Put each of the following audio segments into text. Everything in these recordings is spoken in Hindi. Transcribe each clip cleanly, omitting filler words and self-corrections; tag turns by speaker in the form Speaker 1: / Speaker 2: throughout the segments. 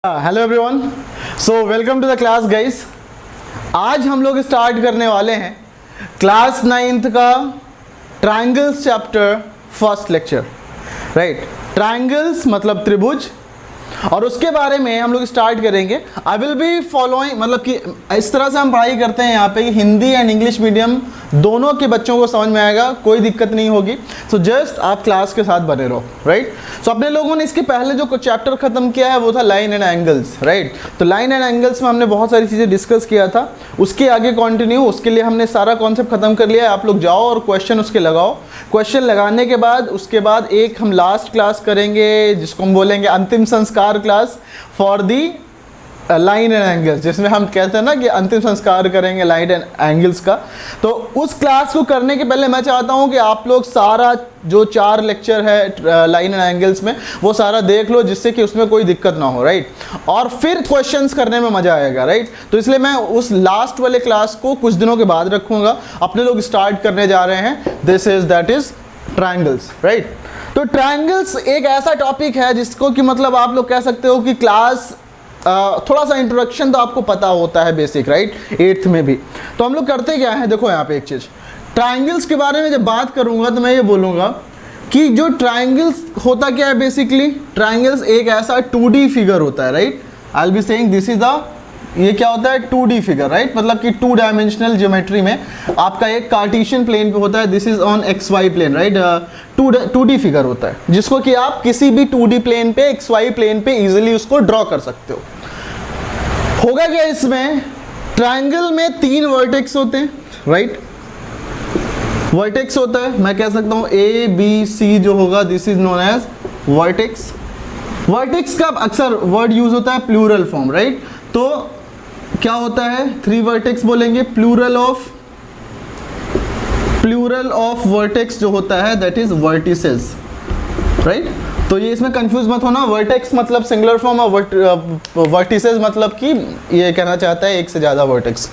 Speaker 1: Hello everyone, so welcome to the class guys. आज हम लोग स्टार्ट करने वाले हैं क्लास 9th का triangles chapter first lecture. Right, triangles मतलब त्रिभुज, और उसके बारे में हम लोग स्टार्ट करेंगे। आई विल बी फॉलोइंग, मतलब कि इस तरह से हम पढ़ाई करते हैं यहाँ पे कि हिंदी एंड इंग्लिश मीडियम दोनों के बच्चों को समझ में आएगा, कोई दिक्कत नहीं होगी। सो जस्ट आप क्लास के साथ बने रहो। राइट, सो अपने लोगों ने इसके पहले जो चैप्टर खत्म किया है वो था लाइन एंड एंगल्स। राइट, तो लाइन एंड एंगल्स में हमने बहुत सारी चीज़ें डिस्कस किया था। उसके आगे कंटिन्यू, उसके लिए हमने सारा कॉन्सेप्ट खत्म कर लिया है। आप लोग जाओ और क्वेश्चन उसके लगाओ। क्वेश्चन लगाने के बाद उसके बाद एक हम लास्ट क्लास करेंगे जिसको हम बोलेंगे अंतिम संस्कार class for the line and angles, जिसमें हम कहते हैं ना कि अंतिम संस्कार करेंगे लाइन एंड एंगल्स का। तो उस क्लास को करने के पहले मैं चाहता हूं कि आप लोग सारा जो 4 लेक्चर है लाइन एंड एंगल्स में वो सारा देख लो, जिससे कि उसमें कोई दिक्कत ना हो। राइट, और फिर क्वेश्चंस करने में मजा आएगा। राइट, तो इसलिए मैं उस लास्ट वाले क्लास को कुछ दिनों के बाद रखूंगा। अपने लोग स्टार्ट करने जा रहे हैं, दैट इज ट्रायंगल्स। राइट, तो ट्रायंगल्स एक ऐसा टॉपिक है जिसको कि मतलब आप लोग कह सकते हो कि क्लास थोड़ा सा इंट्रोडक्शन तो आपको पता होता है बेसिक। राइट, 8th में भी। तो हम लोग करते क्या है, देखो यहाँ पे एक चीज़, ट्रायंगल्स के बारे में जब बात करूँगा तो मैं ये बोलूँगा कि जो ट्रायंगल्स होता क्या है बेसिकली, ट्रायंगल्स एक ऐसा 2D फिगर होता है। Right, I will be saying this is the, ये क्या होता है 2D फिगर। राइट, मतलब कि 2 डायमेंशनल ज्योमेट्री में आपका एक कार्टेशियन प्लेन पे होता है, this is on XY plane. Right, 2D figure होता है जिसको कि आप किसी भी 2D प्लेन पे XY प्लेन पे इजीली उसको ड्रॉ कर सकते हो। होगा क्या इसमें, ट्रायंगल में 3 वर्टेक्स होते हैं। राइट, वर्टेक्स होता है, मैं कह सकता हूँ ABC जो होगा this is known as vertex. Vertex का अक्सर वर्ड यूज होता है प्लूरल फॉर्म। राइट, तो क्या होता है 3 वर्टेक्स बोलेंगे, प्लूरल ऑफ वर्टेक्स जो होता है दैट इज वर्टिसेस। राइट, तो ये इसमें कंफ्यूज मत होना, वर्टेक्स मतलब सिंगुलर फॉर्म और वर्टिसेस मतलब कि ये कहना चाहता है एक से ज्यादा vertex.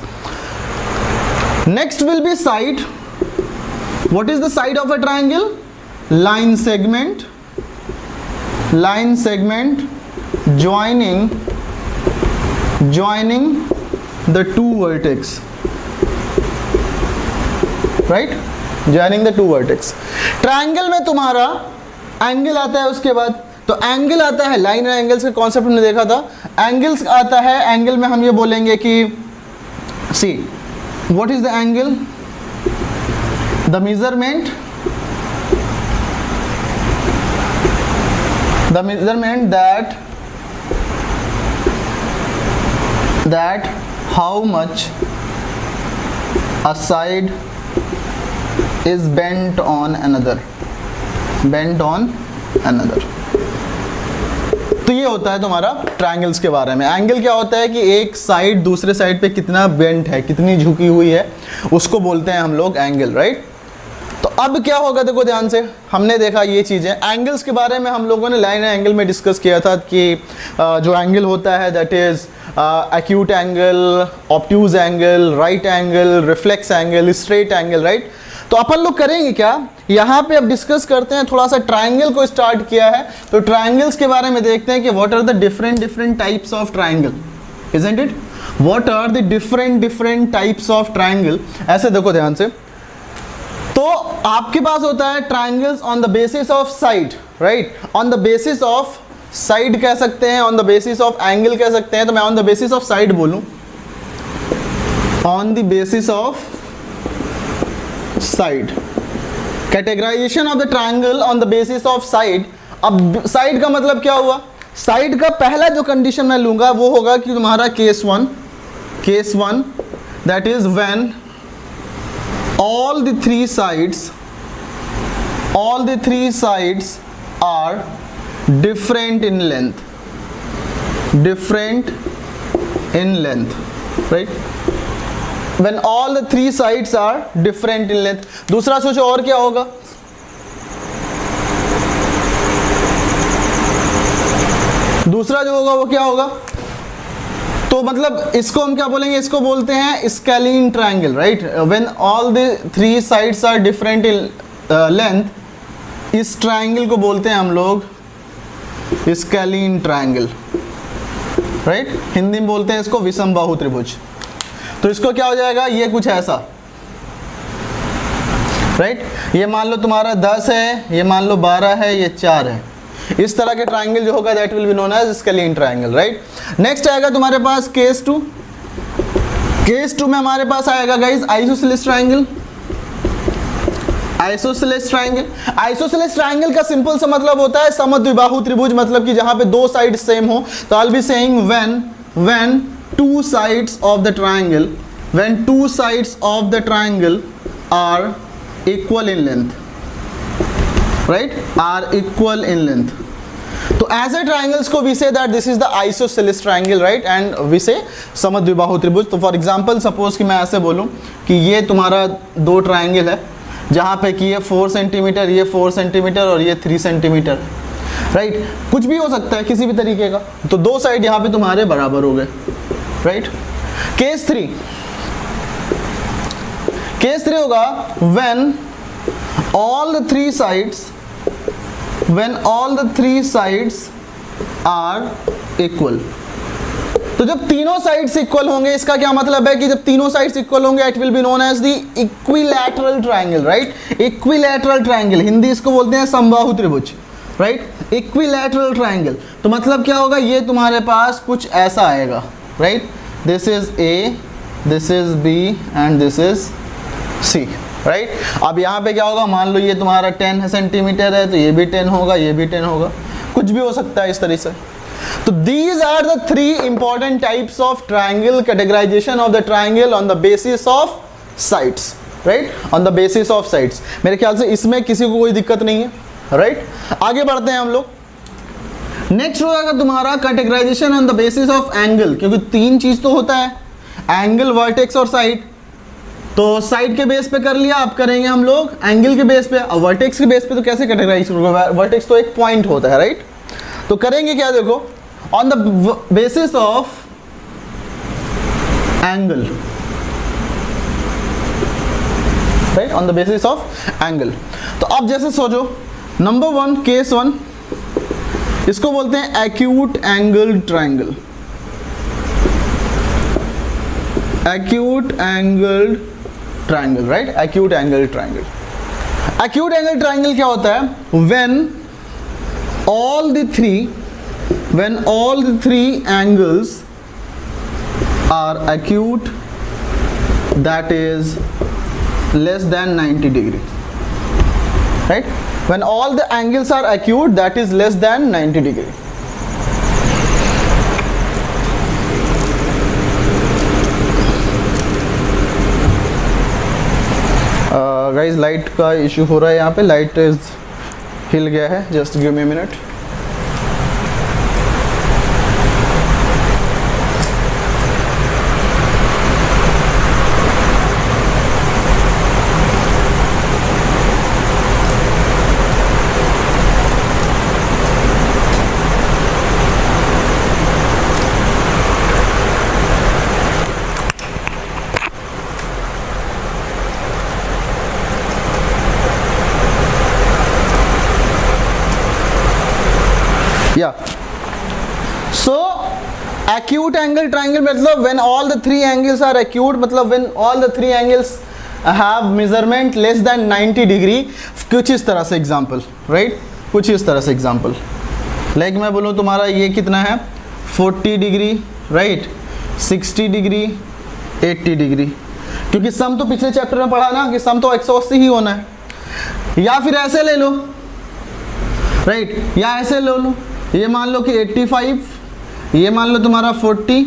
Speaker 1: Next will be side. What is the side of a triangle? Line segment joining the 2 vertex. Right, joining the 2 vertex. Triangle में तुम्हारा एंगल आता है, उसके बाद तो एंगल आता है, लाइन एंड एंगल्स के कॉन्सेप्ट हमने देखा था। एंगल्स आता है, एंगल में हम ये बोलेंगे कि see what is the angle, the measurement that how much a side is bent on another। तो ये होता है तुम्हारा ट्रायंगल्स के बारे में। एंगल क्या होता है कि एक साइड दूसरे साइड पे कितना बेंट है, कितनी झुकी हुई है, उसको बोलते हैं हम लोग एंगल। राइट, तो अब क्या होगा, देखो ध्यान से, हमने देखा ये चीज़ें। एंगल्स के बारे में हम लोगों ने लाइन एंगल में डिस्कस किया था कि जो एंगल होता है that is acute angle, obtuse angle, right angle, reflex angle, straight angle. Right, तो अपन लोग करेंगे क्या, यहाँ पे अब डिस्कस करते हैं, थोड़ा सा ट्रायंगल को स्टार्ट किया है तो ट्रायंगल्स के बारे में देखते हैं कि what are the different types of triangle, isn't it, what are the different types of triangle. ऐसे देखो ध्यान से, तो आपके पास होता है triangles on the basis of side. Right, on the basis of side कह सकते हैं, on the basis of angle कह सकते हैं। तो मैं on the basis of side बोलूं, on the basis of side, categorisation of the triangle on the basis of side. अब साइड का मतलब क्या हुआ, साइड का पहला जो कंडीशन मैं लूंगा वो होगा कि तुम्हारा case one that is when all the three sides are different in length, right, when all the 3 sides are different in length। दूसरा सोचो और क्या होगा, दूसरा जो होगा वो क्या होगा, तो मतलब इसको हम क्या बोलेंगे, इसको बोलते हैं scalene triangle. Right, when all the 3 sides are different in length, इस ट्रायंगल को बोलते हैं हम लोग स्केलीन ट्रायंगल। राइट, हिंदी में बोलते हैं इसको विषमबाहु त्रिभुज। तो इसको क्या हो जाएगा, ये कुछ ऐसा, राइट, ये मान लो तुम्हारा 10 है, ये मान लो 12 है, ये 4 है। इस तरह के ट्राइंगल जो होगा that will be known as scalene triangle, right. Next आएगा तुम्हारे पास केस 2। केस 2 में हमारे पास आएगा guys isosceles triangle. Isosceles triangle, isosceles triangle का सिंपल सा मतलब होता है समद्विबाहु त्रिभुज, मतलब कि जहां पे दो साइड सेम हो। तो I will be saying when two sides of the triangle, when two sides of the triangle are equal in length, right, are equal in length. तो ऐसे ट्राइंगल्स को we say that this is the isosceles triangle, right, and we say समद्विबाहु त्रिभुज। तो फॉर एग्जांपल सपोज कि मैं ऐसे बोलूं कि ये तुम्हारा दो ट्राइंगल है जहां पे कि ये 4 सेंटीमीटर, ये 4 सेंटीमीटर और ये 3 सेंटीमीटर, राइट, कुछ भी हो सकता है किसी भी तरीके का। तो दो साइड यहाँ पे तुम्हारे बराबर हो गए, राइट। केस 3, केस 3 होगा when all the three sides are equal। तो जब तीनों साइड्स इक्वल होंगे, इसका क्या मतलब है कि जब तीनों साइड्स इक्वल होंगे it will be known as the equilateral triangle, right. Equilateral triangle, Hindi इसको बोलते हैं समबाहु त्रिभुज, राइट। इक्विलैटरल ट्राइंगल तो मतलब क्या होगा, ये तुम्हारे पास कुछ ऐसा आएगा, right. This is A, this is B and this is C, right. अब यहाँ पे क्या होगा, मान लो ये तुम्हारा 10 सेंटीमीटर है तो ये भी 10 होगा, ये भी 10 होगा, कुछ भी हो सकता है इस तरह से। तो these are the three important types of triangle, categorization of the triangle on the basis of sides, right, on the basis of sides। मेरे ख्याल से इसमें किसी को कोई दिक्कत नहीं है, राइट। आगे बढ़ते हैं हम लोग। नेक्स्ट हो जाएगा तुम्हारा categorisation on the basis of angle, क्योंकि तीन चीज तो होता है, एंगल, वर्टेक्स और साइड। तो साइड के बेस पे कर लिया, अब करेंगे हम लोग एंगल के बेस पे। अब वर्टेक्स के बेस पे तो कैसे कैटेगराइज करोगे, वर्टेक्स तो एक पॉइंट होता है, राइट। तो करेंगे क्या, देखो, on the basis of angle, right, on the basis of angle. तो अब जैसे सोचो, नंबर 1 केस 1, इसको बोलते हैं acute angle triangle. Acute angle triangle, right, acute angle triangle. Acute angle triangle क्या होता है, when all the three angles are acute, that is less than 90 degree, right, when all the angles are acute that is less than 90 degree। Guys light का इशू हो रहा है, यहाँ पे लाइट हिल गया है, just give me a minute. या सो एक्यूट एंगल ट्राइंगल मतलब when all the three angles are acute, मतलब when all the three angles have measurement less than 90 degree। कुछ इस तरह से एग्जांपल, राइट, कुछ इस तरह से एग्जांपल, लाइक मैं बोलूँ तुम्हारा ये कितना है 40 डिग्री, राइट, 60 डिग्री, 80 डिग्री, क्योंकि सम तो पिछले चैप्टर में पढ़ा ना कि सम तो 180 ही होना है। या फिर ऐसे ले लो, राइट, या ऐसे ले लो, ये मान लो कि 85, ये मान लो तुम्हारा 40,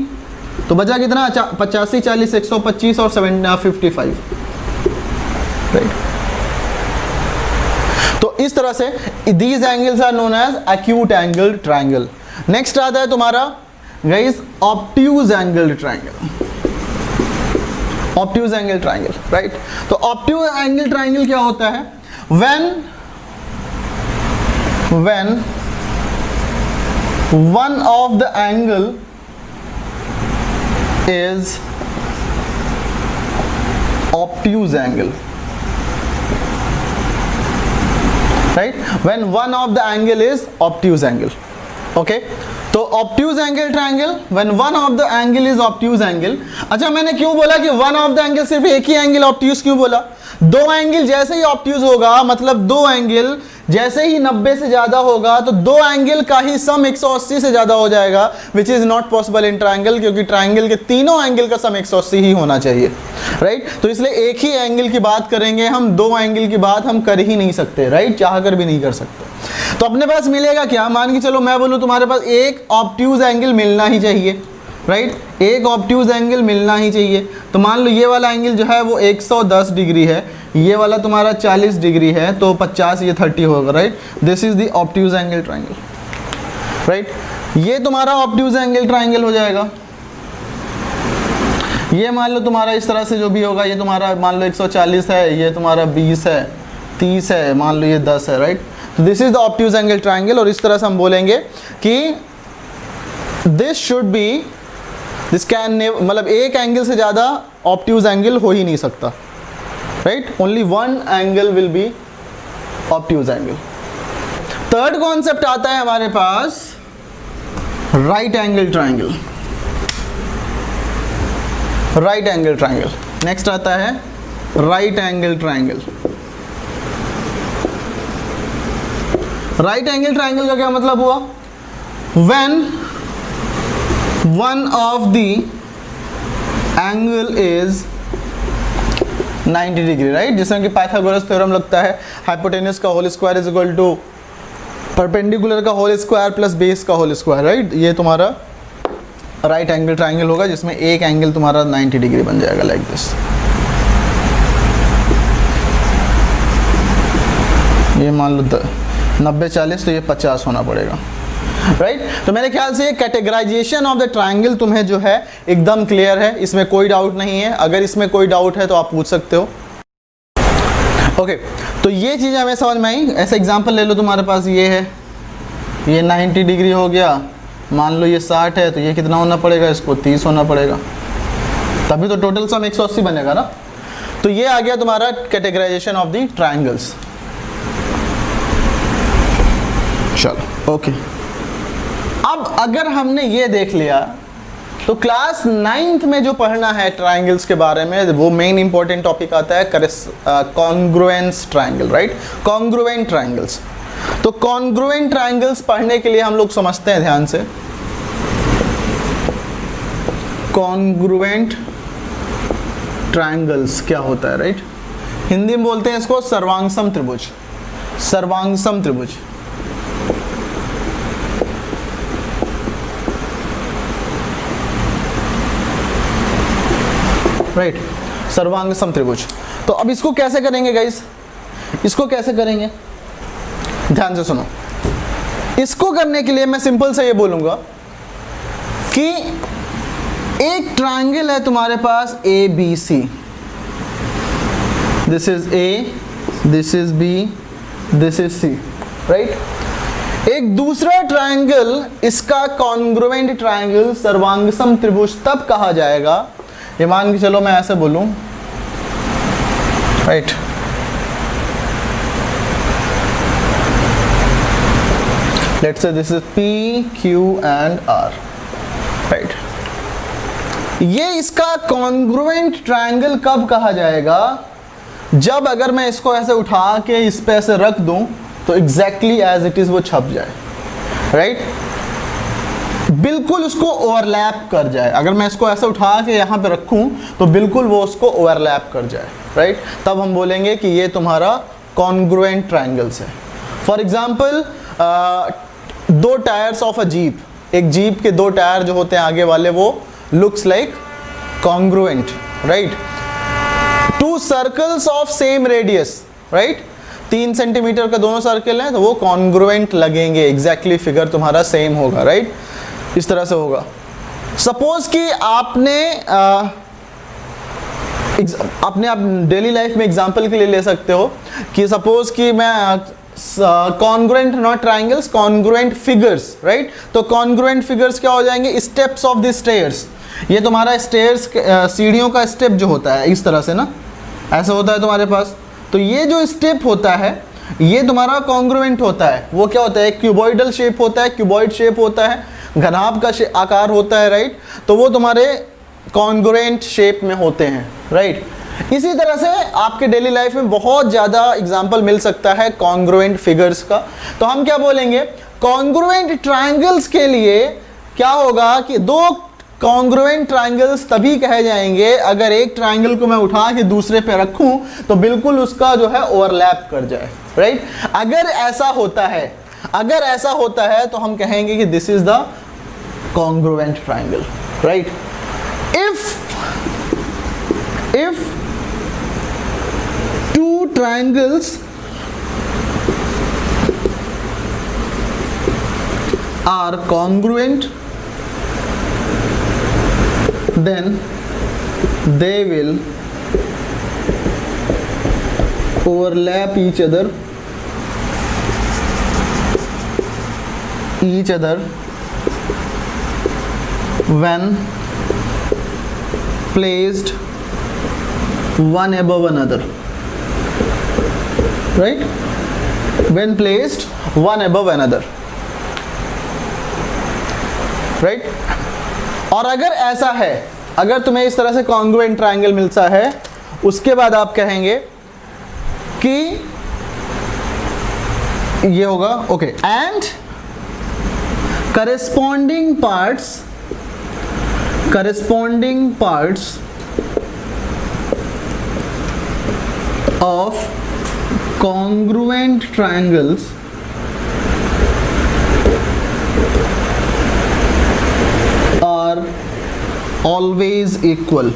Speaker 1: तो बचा कितना 85, 40, 125 और 55, राइट। तो इस तरह से these angles are known as acute angle triangle। Next आता है तुम्हारा guys obtuse angle triangle। obtuse angle triangle, right. तो obtuse angle triangle क्या होता है, when one of the angle is obtuse angle, right, when one of the angle is obtuse angle, okay। तो तो obtuse angle triangle, when one of the angle is obtuse angle. अच्छा, मैंने क्यों बोला कि वन ऑफ द एंगल, सिर्फ एक ही एंगल ऑब्ट्यूज क्यों बोला? दो एंगल जैसे ही ऑब्ट्यूज होगा, मतलब दो एंगल जैसे ही 90 से ज्यादा होगा, तो दो एंगल का ही सम 180 से ज्यादा हो जाएगा, which is not possible in triangle, क्योंकि ट्रायंगल के तीनों एंगल का सम 180 ही होना चाहिए, राइट। तो इसलिए एक ही एंगल की बात करेंगे हम, दो एंगल की बात हम कर ही नहीं सकते, राइट, चाह कर भी नहीं कर सकते। तो अपने पास मिलेगा क्या? मान के चलो मैं बोलूं तुम्हारे पास एक ऑब्ट्यूज एंगल मिलना ही चाहिए, राइट, एक ऑब्ट्यूज एंगल मिलना ही चाहिए। तो मान लो ये वाला एंगल जो है वो 110 डिग्री है, ये वाला तुम्हारा 40 डिग्री है, तो 50 ये 30 होगा, right. This is the obtuse angle triangle, right. ये तुम्हारा ऑब्ट्यूज एंगल ट्रायंगल हो जाएगा। ये मान लो तुम्हारा इस तरह से जो भी होगा, ये तुम्हारा मान लो 140 है, ये तुम्हारा 20 है, 30 है, मान लो ये 10 है, right. This is the obtuse angle triangle. और इस तरह से हम बोलेंगे कि this should be, this can, मतलब एक एंगल से ज़्यादा ऑब्ट्यूज एंगल हो ही नहीं सकता, right, only one angle will be obtuse angle. Third concept आता है हमारे पास right angle triangle, right angle triangle. Next आता है right angle triangle. Right angle triangle का क्या मतलब हुआ? When one of the angle is 90 degree, right, जिसमें कि पाइथागोरस थ्योरम लगता है, हाइपोटेनस का whole square is equal to perpendicular का होल स्क्वायर प्लस बेस का होल स्क्वायर, राइट। ये तुम्हारा राइट एंगल ट्रायंगल होगा, जिसमें एक एंगल तुम्हारा 90 डिग्री बन जाएगा, लाइक दिस। ये मान लो 90-40, तो ये 50 होना पड़ेगा, राइट। तो मेरे ख्याल से ये कैटेगराइजेशन ऑफ द ट्रायंगल तुम्हें जो है एकदम क्लियर है, इसमें कोई डाउट नहीं है। अगर इसमें कोई डाउट है तो आप पूछ सकते हो। ओके, तो ये चीज़ हमें समझ में आई। ऐसा एग्जांपल ले लो, तुम्हारे पास ये है, ये 90 डिग्री हो गया, मान लो ये 60 है, तो ये कितना होना पड़ेगा? इसको 30 होना पड़ेगा, तभी तो टोटल सम 180 बनेगा ना। तो ये आ गया तुम्हारा कैटेगराइजेशन ऑफ द ट्रायंगल्स। चलो ओके, अब अगर हमने ये देख लिया तो क्लास 9th में जो पढ़ना है ट्रायंगल्स के बारे में, वो मेन इंपॉर्टेंट टॉपिक आता है congruence triangle, right, congruent triangles. तो कॉन्ग्रुएंट ट्रायंगल्स पढ़ने के लिए हम लोग समझते हैं ध्यान से, कॉन्ग्रुएंट ट्रायंगल्स क्या होता है, राइट। हिंदी में बोलते हैं इसको सर्वांगसम त्रिभुज, सर्वांगसम त्रिभुज। राइट, सर्वांगसम त्रिभुज। तो अब इसको कैसे करेंगे गाइस? इसको कैसे करेंगे? ध्यान से सुनो। इसको करने के लिए मैं सिंपल से ये बोलूंगा कि एक ट्रायंगल है तुम्हारे पास A B C, this is A, this is B, this is C, right. एक दूसरा ट्रायंगल, इसका कॉन्ग्रुएंट ट्रायंगल सर्वांगसम त्रिभुज तब कहा जाएगा, ये मान के चलो मैं ऐसे बोलूं, right, let's say this is P Q and R, right. ये इसका कॉन्ग्रुएंट ट्रायंगल कब कहा जाएगा? जब अगर मैं इसको ऐसे उठा के इस पे ऐसे रख दूं तो एग्जैक्टली एज इट इज वो छप जाए, राइट, बिल्कुल उसको ओवरलैप कर जाए। अगर मैं इसको ऐसे उठा के यहाँ पे रखूँ तो बिल्कुल वो उसको ओवरलैप कर जाए, राइट। तब हम बोलेंगे कि ये तुम्हारा कॉन्ग्रुएंट ट्रायंगल्स है। फॉर एग्जाम्पल, दो टायर्स ऑफ अ जीप, एक जीप के दो टायर जो होते हैं आगे वाले, वो looks like congruent, right. To circles of same radius, right, 3 centimetre का दोनों सर्कल हैं, तो वो कॉन्ग्रुएंट लगेंगे, एग्जैक्टली फिगर तुम्हारा सेम होगा, राइट। इस तरह से होगा। सपोज कि आपने आप डेली लाइफ में एग्जांपल के लिए ले सकते हो कि सपोज कि मैं congruent, not triangles, congruent figures, right. तो कॉन्ग्रुएंट फिगर्स क्या हो जाएंगे? Steps of the stairs. ये तुम्हारा स्टेयर्स, सीढ़ियों का स्टेप जो होता है इस तरह से ना, ऐसा होता है तुम्हारे पास। तो ये जो स्टेप होता है ये तुम्हारा कॉन्ग्रुएंट होता है। वो क्या होता है? क्यूबॉइडल शेप होता है, क्यूबॉइड शेप होता है। घनाभ का आकार होता है, राइट, तो वो तुम्हारे कॉन्ग्रुएंट शेप में होते हैं, राइट। इसी तरह से आपके डेली लाइफ में बहुत ज़्यादा एग्जाम्पल मिल सकता है कॉन्ग्रुएंट फिगर्स का। तो हम क्या बोलेंगे, कॉन्ग्रुएंट ट्रायंगल्स के लिए क्या होगा कि दो कॉन्ग्रुएंट ट्रायंगल्स तभी कहे जाएंगे अगर एक ट्रायंगल को मैं उठा के दूसरे पे रखूं तो बिल्कुल उसका जो है ओवरलैप कर जाए, राइट। अगर ऐसा होता है तो हम कहेंगे कि this is the congruent triangle, right. if two triangles are congruent, then they will overlap each other when placed one above another, right, when placed one above another, right। और अगर ऐसा है, अगर तुम्हें इस तरह से कॉन्ग्रुएंट ट्रायंगल मिलता है, उसके बाद आप कहेंगे कि ये होगा, okay, and corresponding parts of congruent triangles are always equal,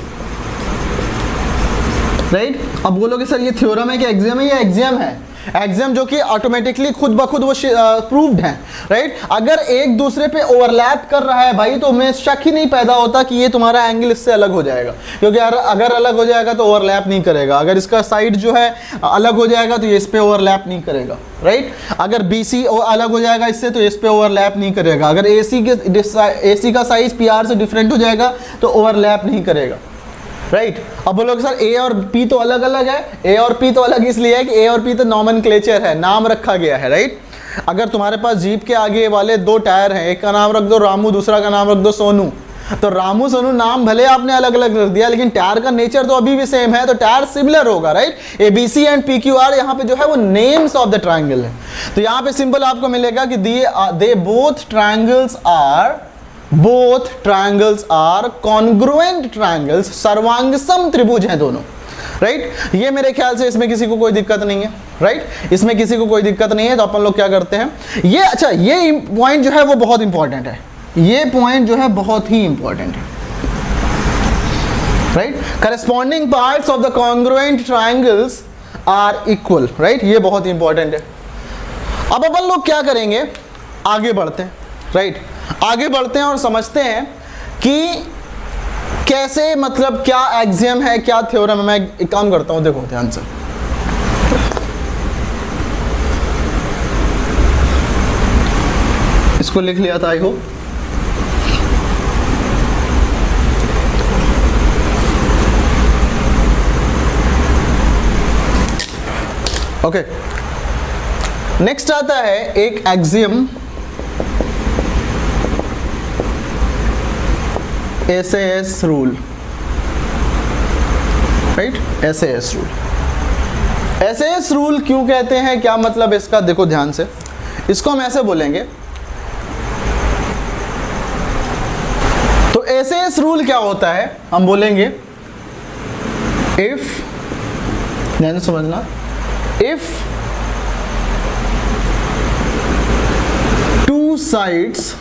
Speaker 1: right. अब बोलोगे सर ये थ्योरम है कि एग्जाम है? ये एग्जाम है, एग्जाम जो कि ऑटोमेटिकली खुद ब खुद वो प्रूव्ड है, राइट। अगर एक दूसरे पे ओवरलैप कर रहा है भाई तो हमें शक ही नहीं पैदा होता कि ये तुम्हारा एंगल इससे अलग हो जाएगा, क्योंकि अगर अलग हो जाएगा तो ओवरलैप नहीं करेगा, अगर इसका साइड जो है अलग हो जाएगा तो ये इस पे ओवरलैप नहीं करेगा, राइट। अगर BC अलग हो जाएगा इससे तो इस पे ओवरलैप नहीं करेगा, अगर AC का साइज PR से डिफरेंट हो जाएगा तो ओवरलैप नहीं करेगा, राइट। अब बोलोगे सर A और P तो अलग अलग है। A और P तो अलग इसलिए है कि A और P तो नॉमेनक्लेचर है, नाम रखा गया है, राइट। अगर तुम्हारे पास जीप के आगे वाले दो टायर हैं, एक का नाम रख दो रामू, दूसरा का नाम रख दो सोनू, तो रामू सोनू नाम भले आपने अलग अलग रख दिया लेकिन टायर का नेचर तो अभी भी सेम है, तो टायर सिमिलर होगा, राइट। ABC एंड PQR यहाँ पे जो है वो नेम्स ऑफ द ट्राइंगल है। तो यहाँ पे सिंपल आपको मिलेगा कि they both triangles are congruent triangles, सर्वांगसम त्रिभुज हैं दोनों, राइट। ये मेरे ख्याल से इसमें किसी को कोई दिक्कत नहीं है, राइट, इसमें किसी को कोई दिक्कत नहीं है। तो अपन लोग क्या करते हैं, ये अच्छा ये पॉइंट जो है वो बहुत इंपॉर्टेंट है, ये पॉइंट जो है बहुत ही इंपॉर्टेंट है, right. Corresponding parts of the congruent triangles are equal, right, ये बहुत इंपॉर्टेंट है। अब अपन लोग क्या करेंगे, आगे बढ़ते हैं, राइट, आगे बढ़ते हैं और समझते हैं कि कैसे, मतलब क्या एक्सियम है, क्या थ्योरम है। मैं एक काम करता हूं, देखो ध्यान से, इसको लिख लिया था, आई होप। ओके, नेक्स्ट आता है एक axiom SAS rule, right. SAS rule, SAS rule क्यों कहते हैं, क्या मतलब इसका, देखो ध्यान से, इसको हम ऐसे बोलेंगे। तो SAS रूल क्या होता है, हम बोलेंगे इफ, ध्यान से समझना, if two sides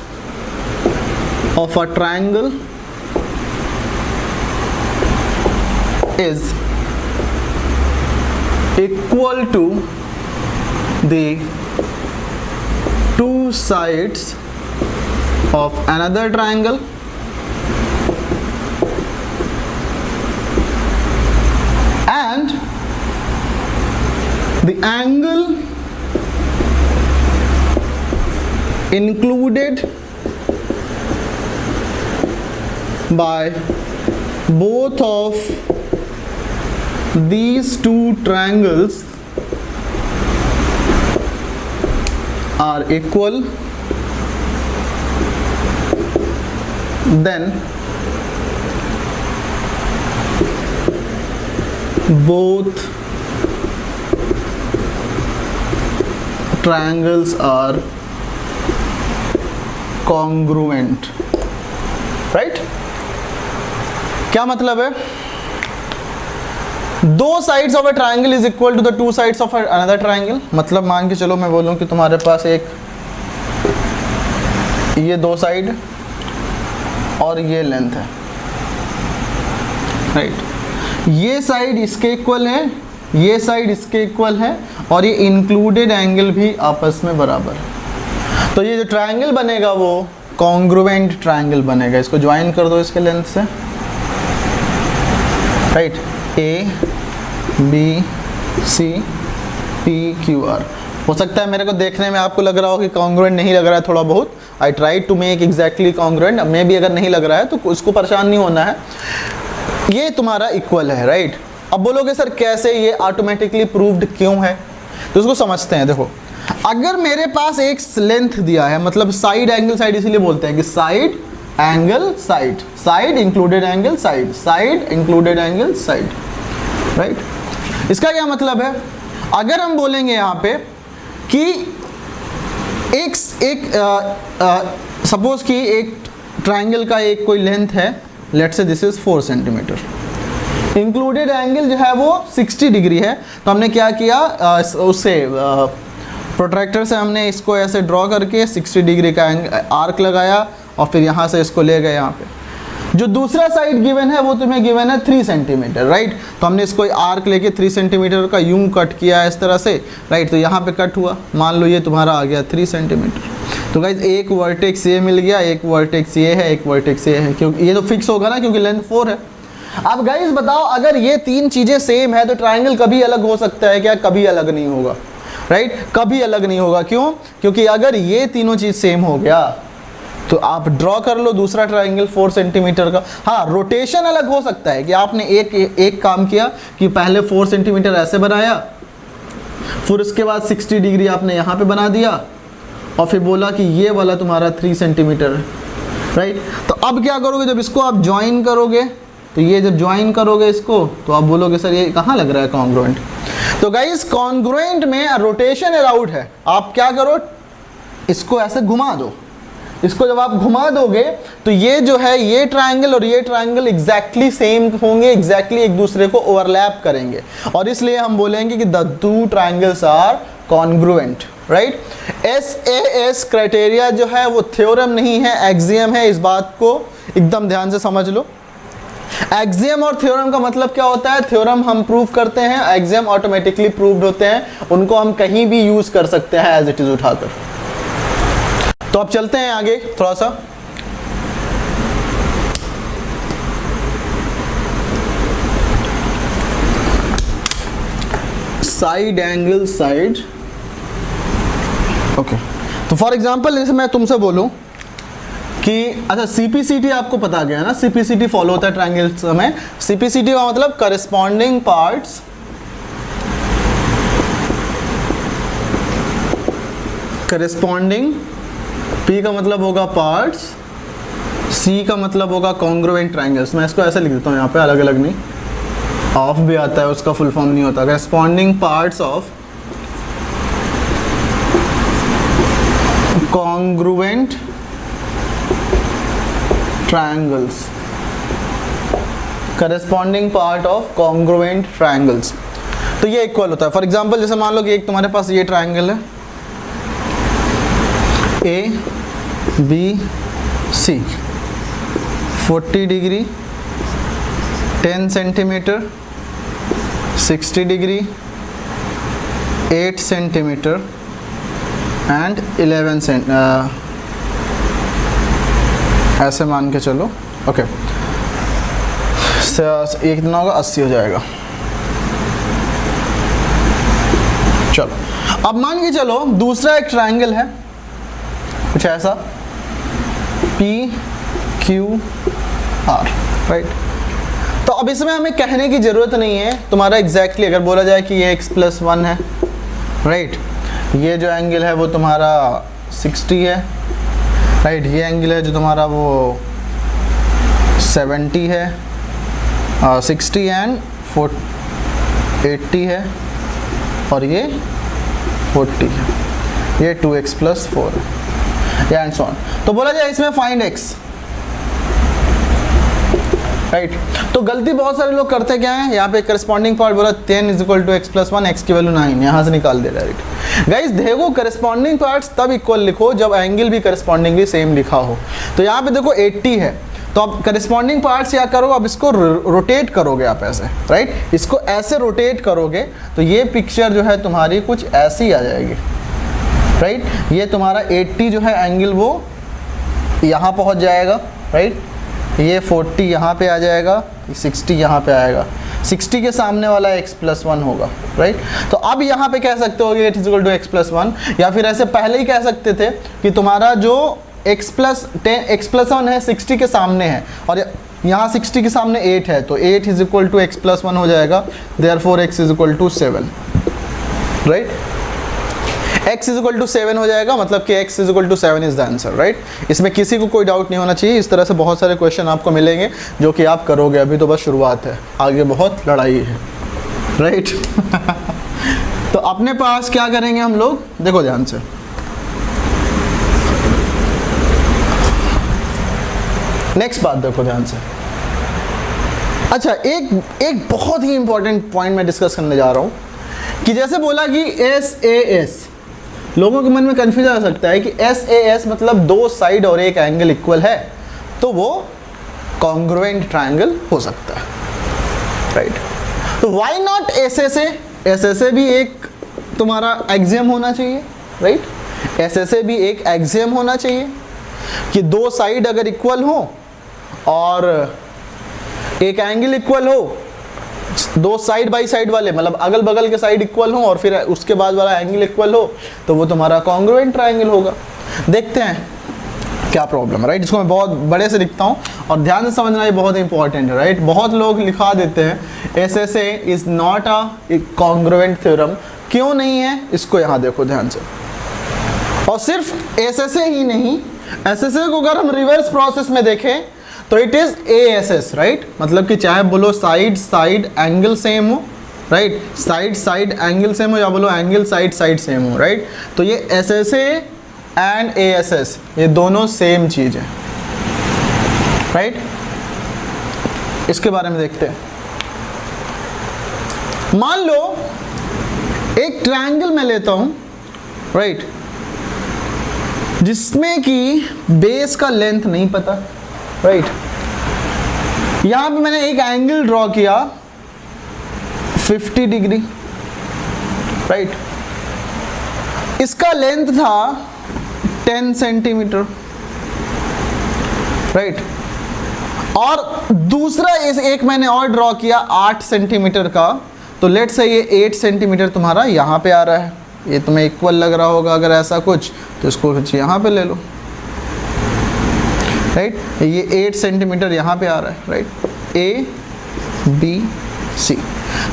Speaker 1: of a triangle is equal to the two sides of another triangle and the angle included by both of these two triangles are equal then both triangles are congruent, right? क्या मतलब है? दो sides of a triangle is equal to the two sides of another triangle. मतलब मान के चलो मैं बोलूं कि तुम्हारे पास एक ये दो साइड और ये लेंथ है, राइट? ये साइड इसके इक्वल है, ये साइड इसके इक्वल है, और ये इंक्लूडेड एंगल भी आपस में बराबर है। तो ये जो ट्राइंगल बनेगा वो कॉन्ग्रुएंट ट्राइंगल बनेगा। इसको ज्वाइन कर दो इसके लेंथ से, right? A B C P Q R. हो सकता है मेरे को देखने में आपको लग रहा हो कि कॉन्ग्रुएंट नहीं लग रहा है थोड़ा बहुत। I try to make exactly congruent. मे भी अगर नहीं लग रहा है तो उसको परेशान नहीं होना है, ये तुम्हारा इक्वल है, राइट? अब बोलोगे सर कैसे, ये ऑटोमेटिकली प्रूव्ड क्यों है? तो उसको समझते हैं। देखो, अगर मेरे पास एक लेंथ दिया है, मतलब साइड एंगल साइड इसीलिए बोलते हैं कि side angle side, side included angle side, side included angle side, right? इसका क्या मतलब है? अगर हम बोलेंगे यहाँ पे कि एक सपोज कि एक ट्राइंगल का एक कोई लेंथ है, let's say this is 4 centimetre, included angle जो है वो 60 डिग्री है। तो हमने क्या किया, उससे प्रोट्रैक्टर से हमने इसको ऐसे ड्रॉ करके 60 डिग्री का आर्क लगाया और फिर यहाँ से इसको ले गए यहाँ पे। जो दूसरा साइड गिवन है वो तुम्हें गिवन है 3 सेंटीमीटर, राइट? तो हमने इसको आर्क लेके 3 सेंटीमीटर का यूं कट किया इस तरह से, राइट? तो यहाँ पे कट हुआ, मान लो ये तुम्हारा आ गया 3 सेंटीमीटर। तो गाइज एक वर्टेक्स ये मिल गया, एक वर्टेक्स ये है, एक वर्टेक्स ये है, क्योंकि ये तो फिक्स होगा ना, क्योंकि लेंथ 4 है। अब गाइज बताओ, अगर ये तीन चीज़ें सेम है तो ट्राइंगल कभी अलग हो सकता है क्या? कभी अलग नहीं होगा, राइट? कभी अलग नहीं होगा। क्यों? क्योंकि अगर ये तीनों चीज़ सेम हो गया तो आप ड्रॉ कर लो दूसरा ट्राइंगल 4 सेंटीमीटर का। हाँ, रोटेशन अलग हो सकता है कि आपने एक काम किया कि पहले 4 सेंटीमीटर ऐसे बनाया, फिर उसके बाद 60 डिग्री आपने यहाँ पे बना दिया और फिर बोला कि ये वाला तुम्हारा 3 सेंटीमीटर है, राइट? तो अब क्या करोगे, जब इसको आप ज्वाइन करोगे, तो ये जब ज्वाइन करोगे इसको, तो आप बोलोगे सर ये कहाँ लग रहा है कॉन्ग्रुएंट। तो गाइस कॉन्ग्रुएंट में रोटेशन अलाउड है। आप क्या करो, इसको ऐसे घुमा दो। इसको जब आप घुमा दोगे तो ये जो है, ये ट्राइंगल और ये ट्राइंगल एग्जैक्टली सेम होंगे, एग्जैक्टली एक दूसरे को ओवरलैप करेंगे, और इसलिए हम बोलेंगे कि the two triangles are congruent, right? SAS criteria जो है वो थ्योरम नहीं है, एक्सियम है। इस बात को एकदम ध्यान से समझ लो। एक्सियम और थ्योरम का मतलब क्या होता है? थ्योरम हम प्रूव करते हैं, एक्सियम ऑटोमेटिकली प्रूव्ड होते हैं, उनको हम कहीं भी यूज कर सकते हैं एज इट इज उठाकर। तो अब चलते हैं आगे थोड़ा सा। Side angle side, okay. तो फॉर एग्जांपल जैसे मैं तुमसे बोलूं कि अच्छा CPCT आपको पता गया ना, CPCT फॉलो होता है ट्राइंगल्स में। CPCT का मतलब करस्पॉन्डिंग पार्ट्स करस्पॉन्डिंग, P का मतलब होगा पार्ट्स, C का मतलब होगा कॉन्ग्रुएंट ट्राइंगल्स। मैं इसको ऐसे लिख देता हूँ यहाँ पे, अलग अलग नहीं, ऑफ भी आता है, उसका फुल फॉर्म नहीं होता। Corresponding parts of congruent triangles, corresponding part of congruent triangles. तो ये इक्वल होता है। फॉर एग्जांपल जैसे मान लो कि एक तुम्हारे पास ये ट्रायंगल है ABC, 40 degree, 10 centimetre, 60 degree, 8 centimetre and 11 centimetre, ऐसे मान के चलो, ओके। एक कितना होगा, 80 हो जाएगा। चलो अब मान के चलो दूसरा एक ट्रायंगल है कुछ ऐसा PQR, राइट? तो अब इसमें हमें कहने की ज़रूरत नहीं है तुम्हारा एग्जैक्टली अगर बोला जाए कि ये x+1 है, राइट? ये जो एंगल है वो तुम्हारा 60 है, राइट? ये एंगल है जो तुम्हारा वो 70 है, 60 एंड 80 है, और ये 40 है, ये 2x + 4 है, एंड सो ऑन। तो बोला जाए इसमें फाइंड x, राइट। तो गलती बहुत सारे लोग करते क्या है, यहाँ पे करस्पॉन्डिंग पार्ट बोला 10 = x + 1, x की वैल्यू 9, यहाँ से निकाल दे डायरेक्ट। गाइस देखो करस्पॉन्डिंग पार्ट्स तब इक्वल लिखो जब एंगल भी करस्पॉन्डिंगली सेम लिखा हो। तो यहाँ पे देखो 80 है, तो अब करस्पॉन्डिंग पार्ट्स क्या करो, अब इसको रोटेट करोगे आप ऐसे, राइट। इसको ऐसे रोटेट करोगे तो ये पिक्चर जो है तुम्हारी कुछ ऐसी आ जाएगी, राइट। ये तुम्हारा 80 जो है एंगल वो यहाँ पहुँच जाएगा, राइट। ये 40 यहाँ पे आ जाएगा, 60 यहाँ पे आएगा, 60 के सामने वाला x + 1 होगा, राइट। तो अब यहाँ पे कह सकते हो कि x = x + 1, या फिर ऐसे पहले ही कह सकते थे कि तुम्हारा जो x + 1 है 60 के सामने है, और यहाँ 60 के सामने 8 है, तो 8 = x + 1 हो जाएगा, देयरफॉर x = 7, राइट। x = 7 हो जाएगा, मतलब कि x = 7 is the answer, right. इसमें किसी को कोई डाउट नहीं होना चाहिए। इस तरह से बहुत सारे क्वेश्चन आपको मिलेंगे जो कि आप करोगे, अभी तो बस शुरुआत है, आगे बहुत लड़ाई है, राइट। तो अपने पास क्या करेंगे हम लोग, देखो ध्यान से, नेक्स्ट बात देखो ध्यान से। अच्छा, एक बहुत ही इंपॉर्टेंट पॉइंट मैं डिस्कस करने जा रहा हूं कि जैसे बोला कि SAS, लोगों के मन में कंफ्यूज आ सकता है कि SAS मतलब दो साइड और एक एंगल इक्वल है, तो वो कॉन्ग्रुएंट ट्रायंगल हो सकता है, राइट। तो व्हाई नॉट SSA? SSA भी एक तुम्हारा एक्सियम होना चाहिए, राइट। SSA भी एक एक्सियम होना चाहिए कि दो साइड अगर इक्वल हो और एक एंगल इक्वल हो, दो साइड बाई साइड वाले मतलब अगल बगल के साइड इक्वल हो और फिर उसके बाद वाला एंगल इक्वल हो, तो वो तुम्हारा कॉन्ग्रुएंट ट्रायंगल होगा। देखते हैं क्या प्रॉब्लम है, राइट। इसको मैं बहुत बड़े से लिखता हूँ और ध्यान से समझना, ये बहुत इंपॉर्टेंट है, राइट। बहुत लोग लिखा देते हैं SSA is not a congruent theorem. क्यों नहीं है, इसको यहाँ देखो ध्यान से। और सिर्फ SSA ही नहीं, SSA को अगर हम रिवर्स प्रोसेस में देखें तो इट इज ASS, राइट। मतलब कि चाहे बोलो साइड साइड एंगल सेम हो, right, side side angle same हो, या बोलो एंगल साइड साइड सेम हो, राइट। तो ये SSA एंड ASS ये दोनों सेम चीज है, राइट। इसके बारे में देखते हैं। मान लो एक ट्रायंगल मैं लेता हूं, राइट, जिसमें कि बेस का लेंथ नहीं पता, राइट। यहां पे मैंने एक एंगल ड्रॉ किया 50 डिग्री, राइट। इसका लेंथ था 10 सेंटीमीटर, राइट। और दूसरा एक मैंने और ड्रॉ किया 8 सेंटीमीटर का, तो लेट्स से ये 8 सेंटीमीटर तुम्हारा यहाँ पे आ रहा है। ये तुम्हें इक्वल लग रहा होगा अगर ऐसा कुछ, तो इसको यहाँ पे ले लो, राइट। ये 8 सेंटीमीटर यहाँ पे आ रहा है, राइट, ABC।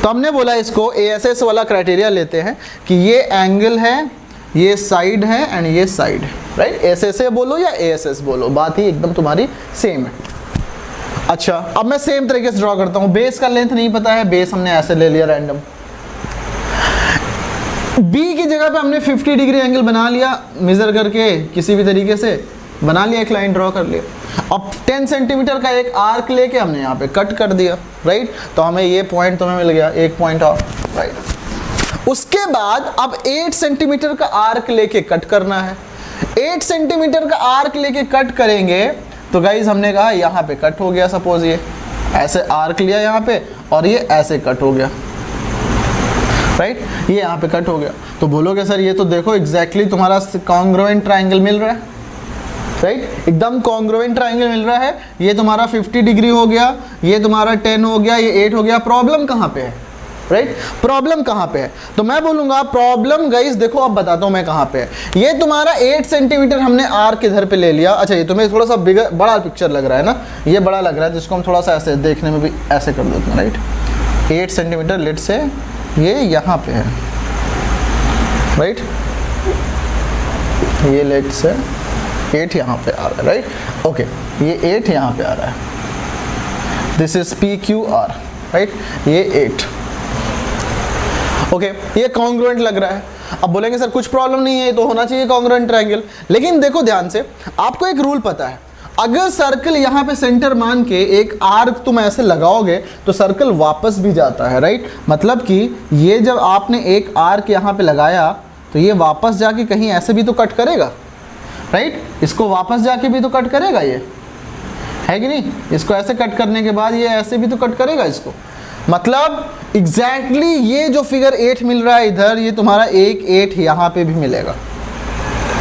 Speaker 1: तो हमने बोला इसको ASS वाला क्राइटेरिया लेते हैं कि ये एंगल है, ये साइड है एंड ये साइड है, राइट। SSA बोलो या ASS बोलो, बात ही एकदम तुम्हारी सेम है। अच्छा, अब मैं सेम तरीके से ड्रॉ करता हूँ। बेस का लेंथ नहीं पता है, बेस हमने ऐसे ले लिया रैंडम। B की जगह पे हमने 50 डिग्री एंगल बना लिया, मेजर करके किसी भी तरीके से बना लिया, एक लाइन ड्रॉ कर लिया। अब 10 सेंटीमीटर का एक आर्क लेके हमने यहाँ पे कट कर दिया, राइट। तो हमें ये पॉइंट तुम्हें मिल गया, एक पॉइंट और, राइट। उसके बाद अब 8 सेंटीमीटर का आर्क लेके कट करना है। 8 सेंटीमीटर का आर्क लेके कट करेंगे तो गाइज हमने कहा यहाँ पे कट हो गया, सपोज ये ऐसे आर्क लिया यहाँ पे और ये ऐसे कट हो गया, राइट। ये यहाँ पे कट हो गया, तो बोलोगे सर ये तो देखो एग्जैक्टली तुम्हारा कॉन्ग्रुएंट ट्रायंगल मिल रहा है, राइट। एकदम कॉन्ग्रुएंट ट्रायंगल मिल रहा है। ये तुम्हारा 50 डिग्री हो गया, ये तुम्हारा 10 हो गया, ये 8 हो गया। प्रॉब्लम कहाँ पे है, राइट। प्रॉब्लम कहाँ पे है, तो मैं बोलूंगा प्रॉब्लम गाइस देखो, अब बताता हूँ मैं कहाँ पे है। ये तुम्हारा 8 सेंटीमीटर हमने आर्क इधर पे ले लिया। अच्छा, ये तुम्हें थोड़ा सा बड़ा पिक्चर लग रहा है ना, ये बड़ा लग रहा है, जिसको हम थोड़ा सा ऐसे देखने में भी ऐसे कर देते हैं, राइट। 8 सेंटीमीटर लेट से ये यहाँ पे है, राइट। ये लेट से 8 यहाँ पे आ रहा है, राइट। ओके, ये 8 यहाँ पे आ रहा है, this is P Q R, right, ये 8। ओके, ये कॉन्ग्रुएंट लग रहा है। अब बोलेंगे सर कुछ प्रॉब्लम नहीं है, ये तो होना चाहिए कॉन्ग्रुएंट ट्रायंगल। लेकिन देखो ध्यान से, आपको एक रूल पता है, अगर सर्कल यहाँ पे सेंटर मान के एक आर्क तुम ऐसे लगाओगे तो सर्कल वापस भी जाता है, राइट। मतलब कि ये जब आपने एक आर्क यहाँ पे लगाया तो ये वापस जाके कहीं ऐसे भी तो कट करेगा, राइट। इसको वापस जाके भी तो कट करेगा, ये है कि नहीं। इसको ऐसे कट करने के बाद ये ऐसे भी तो कट करेगा इसको। मतलब एग्जैक्टली ये जो फिगर 8 मिल रहा है इधर, ये तुम्हारा एक 8 यहाँ पे भी मिलेगा,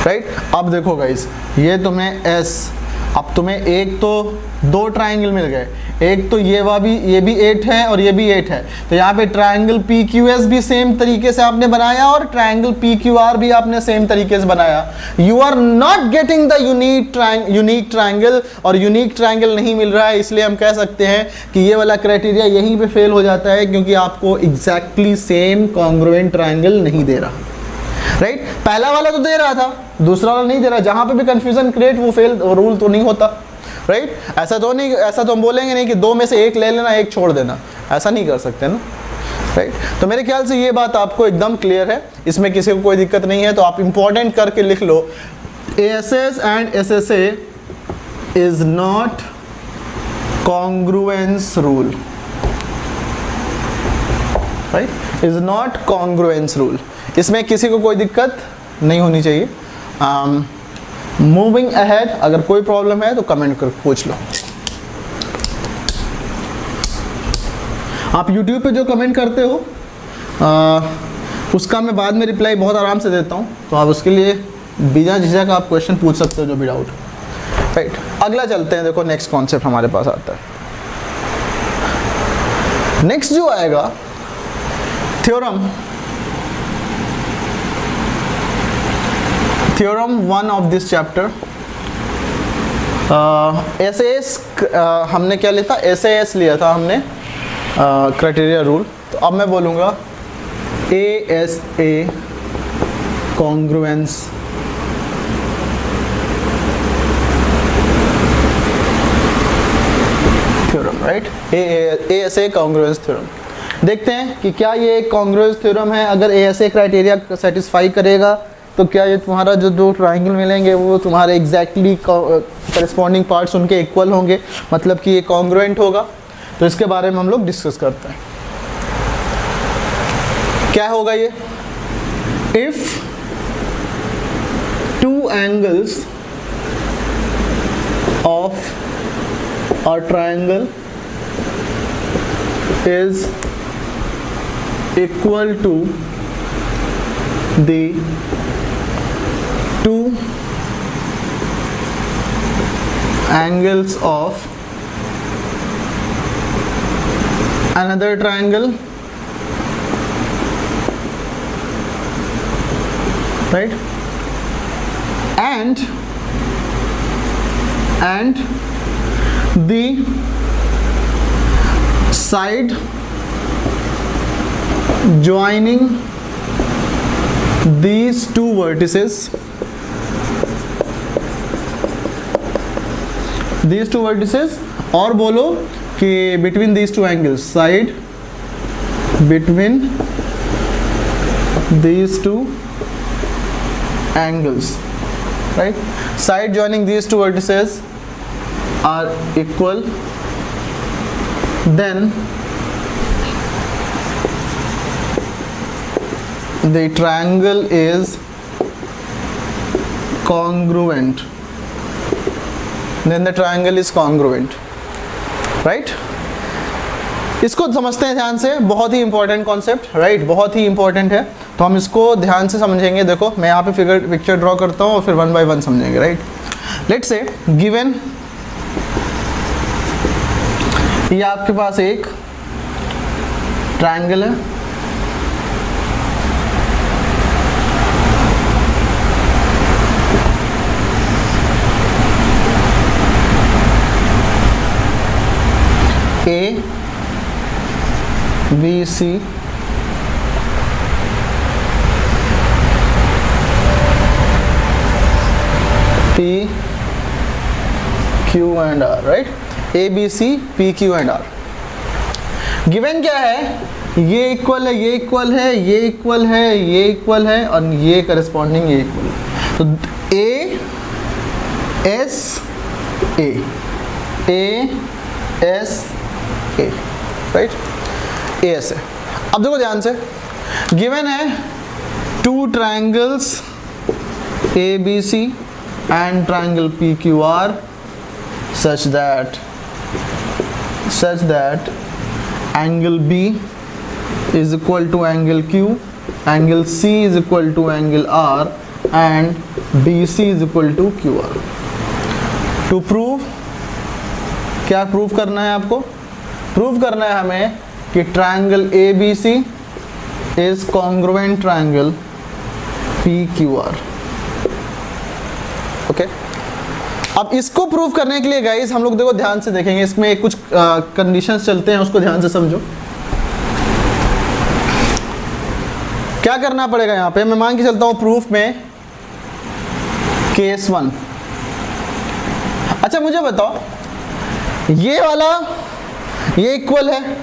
Speaker 1: राइट। अब देखो गाइस, ये तुम्हें S, अब तुम्हें एक तो 2 ट्रायंगल मिल गए, एक तो ये भी 8 है और ये भी 8 है, तो यहाँ पे ट्रायंगल PQS भी सेम तरीके से आपने बनाया और ट्रायंगल PQR भी आपने सेम तरीके से बनाया। You are not getting the unique triangle, और यूनिक ट्रायंगल नहीं मिल रहा है, इसलिए हम कह सकते हैं कि ये वाला क्राइटेरिया यहीं पे फेल हो जाता है, क्योंकि आपको एग्जैक्टली सेम कॉन्ग्रुएंट ट्रायंगल नहीं दे रहा, राइट। पहला वाला तो दे रहा था, दूसरा वाला नहीं दे रहा। जहां पे भी कंफ्यूजन क्रिएट, वो फेल रूल तो नहीं होता, राइट। ऐसा तो नहीं, ऐसा तो हम बोलेंगे नहीं कि 2 में से 1 ले लेना, 1 छोड़ देना, ऐसा नहीं कर सकते ना, राइट। तो मेरे ख्याल से ये बात आपको एकदम क्लियर है, इसमें किसी को कोई दिक्कत नहीं है। तो आप इंपॉर्टेंट करके लिख लो, ASS and SSA is not congruence rule, right, is not congruence rule. इसमें किसी को कोई दिक्कत नहीं होनी चाहिए। मूविंग अहेड, अगर कोई प्रॉब्लम है तो कमेंट कर पूछ लो। आप YouTube पे जो कमेंट करते हो उसका मैं बाद में रिप्लाई बहुत आराम से देता हूँ, तो आप उसके लिए बिना झिझक आप क्वेश्चन पूछ सकते हो, जो भी डाउट, राइट। अगला चलते हैं, देखो नेक्स्ट कॉन्सेप्ट हमारे पास आता है। नेक्स्ट जो आएगा theorem 1 of this chapter. SAS हमने क्या लिया था, SAS लिया था हमने, क्राइटेरिया रूल। तो अब मैं बोलूँगा ASA congruence theorem, right, ASA congruence theorem. देखते हैं कि क्या ये एक कॉन्ग्रुएंस थ्योरम है। अगर ASA क्राइटेरिया सेटिस्फाई करेगा तो क्या ये तुम्हारा जो 2 ट्रायंगल मिलेंगे वो तुम्हारे एग्जैक्टली करस्पॉन्डिंग पार्ट्स उनके इक्वल होंगे, मतलब कि ये कॉन्ग्रुएंट होगा। तो इसके बारे में हम लोग डिस्कस करते हैं। क्या होगा ये, if 2 angles of a triangle is equal to the 2 angles of another triangle, right, and the side joining these 2 vertices, और बोलो कि between these 2 angles, side between these 2 angles, right, side joining these 2 vertices are equal, then the triangle is congruent, then the triangle is congruent, right। इसको समझते हैं ध्यान से, बहुत ही इंपॉर्टेंट कॉन्सेप्ट, राइट, बहुत ही इंपॉर्टेंट है। तो हम इसको ध्यान से समझेंगे। देखो मैं यहाँ पे पिक्चर ड्रॉ करता हूँ और फिर 1 by 1 समझेंगे, राइट। लेट्स से गिवन ये आपके पास एक ट्रायंगल है, A B C P Q and R, right, A B C P Q and R। Given क्या है, ये इक्वल है, ये इक्वल है, ये इक्वल है, ये इक्वल है और ये करस्पॉन्डिंग ये इक्वल है। तो A S A S A, right, A S है। अब देखो ध्यान से, गिवन है two triangles A B C and triangle P Q R such that angle B is equal to angle Q, angle C is equal to angle R and BC is equal to QR. To prove, क्या प्रूव करना है आपको? प्रूव करना है हमें कि triangle ABC is congruent triangle PQR. Okay अब इसको प्रूव करने के लिए गाइस हम लोग देखो ध्यान से देखेंगे, इसमें कुछ कंडीशंस चलते हैं, उसको ध्यान से समझो। क्या करना पड़ेगा यहाँ पे, मैं मान के चलता हूँ प्रूफ में केस 1। अच्छा मुझे बताओ, ये वाला ये इक्वल है,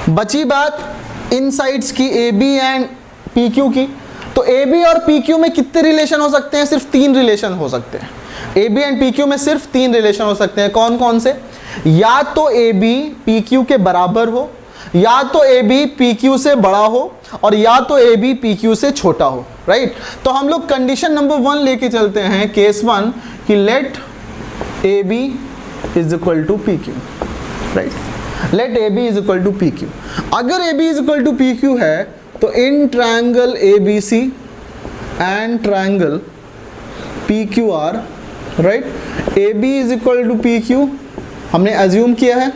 Speaker 1: बची बात इन साइड्स की A B and P Q की। तो ए बी और पी क्यू में कितने रिलेशन हो सकते हैं? सिर्फ 3 रिलेशन हो सकते हैं। A B and P Q में सिर्फ 3 रिलेशन हो सकते हैं। कौन कौन से? या तो ए बी पी क्यू के बराबर हो, या तो ए बी पी क्यू से बड़ा हो, और या तो ए बी पी क्यू से छोटा हो, राइट। तो हम लोग कंडीशन नंबर 1 लेके चलते हैं, केस 1, कि let A B is equal to P Q, right. Let A B is equal to P Q. अगर A B is equal to P Q है तो in triangle A B C and triangle P Q R, right, A B is equal to P Q हमने एज्यूम किया है,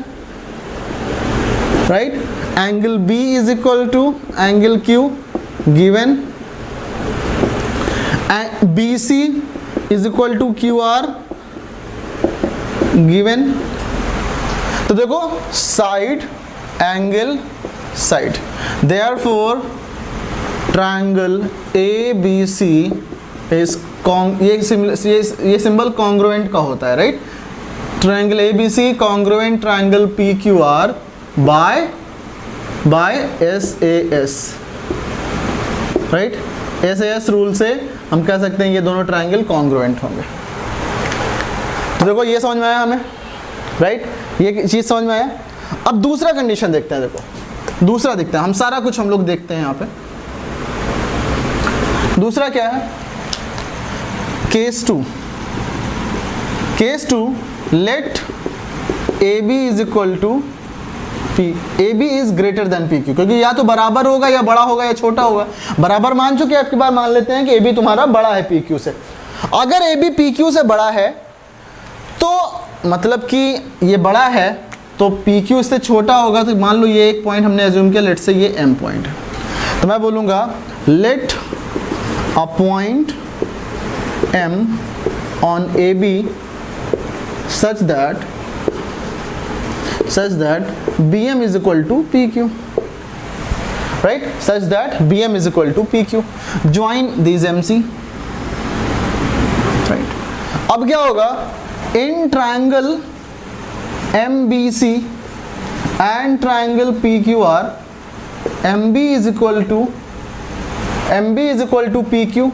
Speaker 1: right. Angle B is equal to angle Q given, B C is equal to Q R given. तो देखो side angle side, therefore triangle A B C is ये सिंबल कॉन्ग्रुएंट का होता है, right. Triangle A B C congruent triangle P Q R by S A S, right. S A S rule से हम कह सकते हैं ये दोनों ट्रायंगल कॉन्ग्रुएंट होंगे। तो देखो ये समझ में आया हमें, राइट, ये चीज समझ में आया। अब दूसरा कंडीशन देखते हैं, देखो दूसरा दिखता है, हम सारा कुछ हम लोग देखते हैं यहाँ पे। दूसरा क्या है, case 2। Case 2, let A B is equal to P, A B is greater than P Q, क्योंकि या तो बराबर होगा या बड़ा होगा या छोटा होगा। बराबर मान चुके आपकी बार मान लेते हैं कि ए बी तुम्हारा बड़ा है पी क्यू से। अगर ए बी पी क्यू से बड़ा है तो मतलब कि ये बड़ा है तो पी क्यू इससे छोटा होगा। तो मान लो ये एक पॉइंट हमने एज्यूम किया, लेट से ये एम पॉइंट है, तो मैं बोलूँगा let a point M on AB such that BM is equal to PQ, right, such that BM is equal to PQ. Join these MC, right. अब क्या होगा, in triangle MBC and triangle PQR, MB is equal to PQ,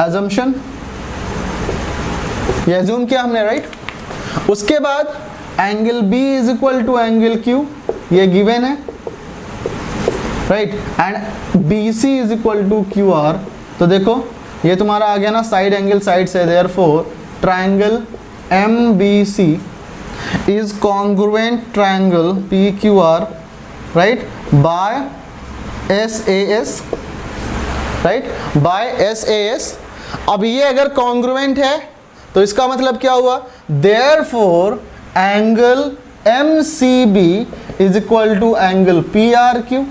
Speaker 1: assumption, ये assume किया हमने, राइट। उसके बाद angle B is equal to angle Q, ये गिवन है, right, and BC is equal to QR। तो देखो ये तुम्हारा आ गया ना, साइड एंगल साइड से, therefore triangle MBC is congruent triangle PQR, right, by SAS, right, by SAS। अब ये अगर कॉन्ग्रुएंट है तो इसका मतलब क्या हुआ, therefore angle MCB is equal to angle PRQ,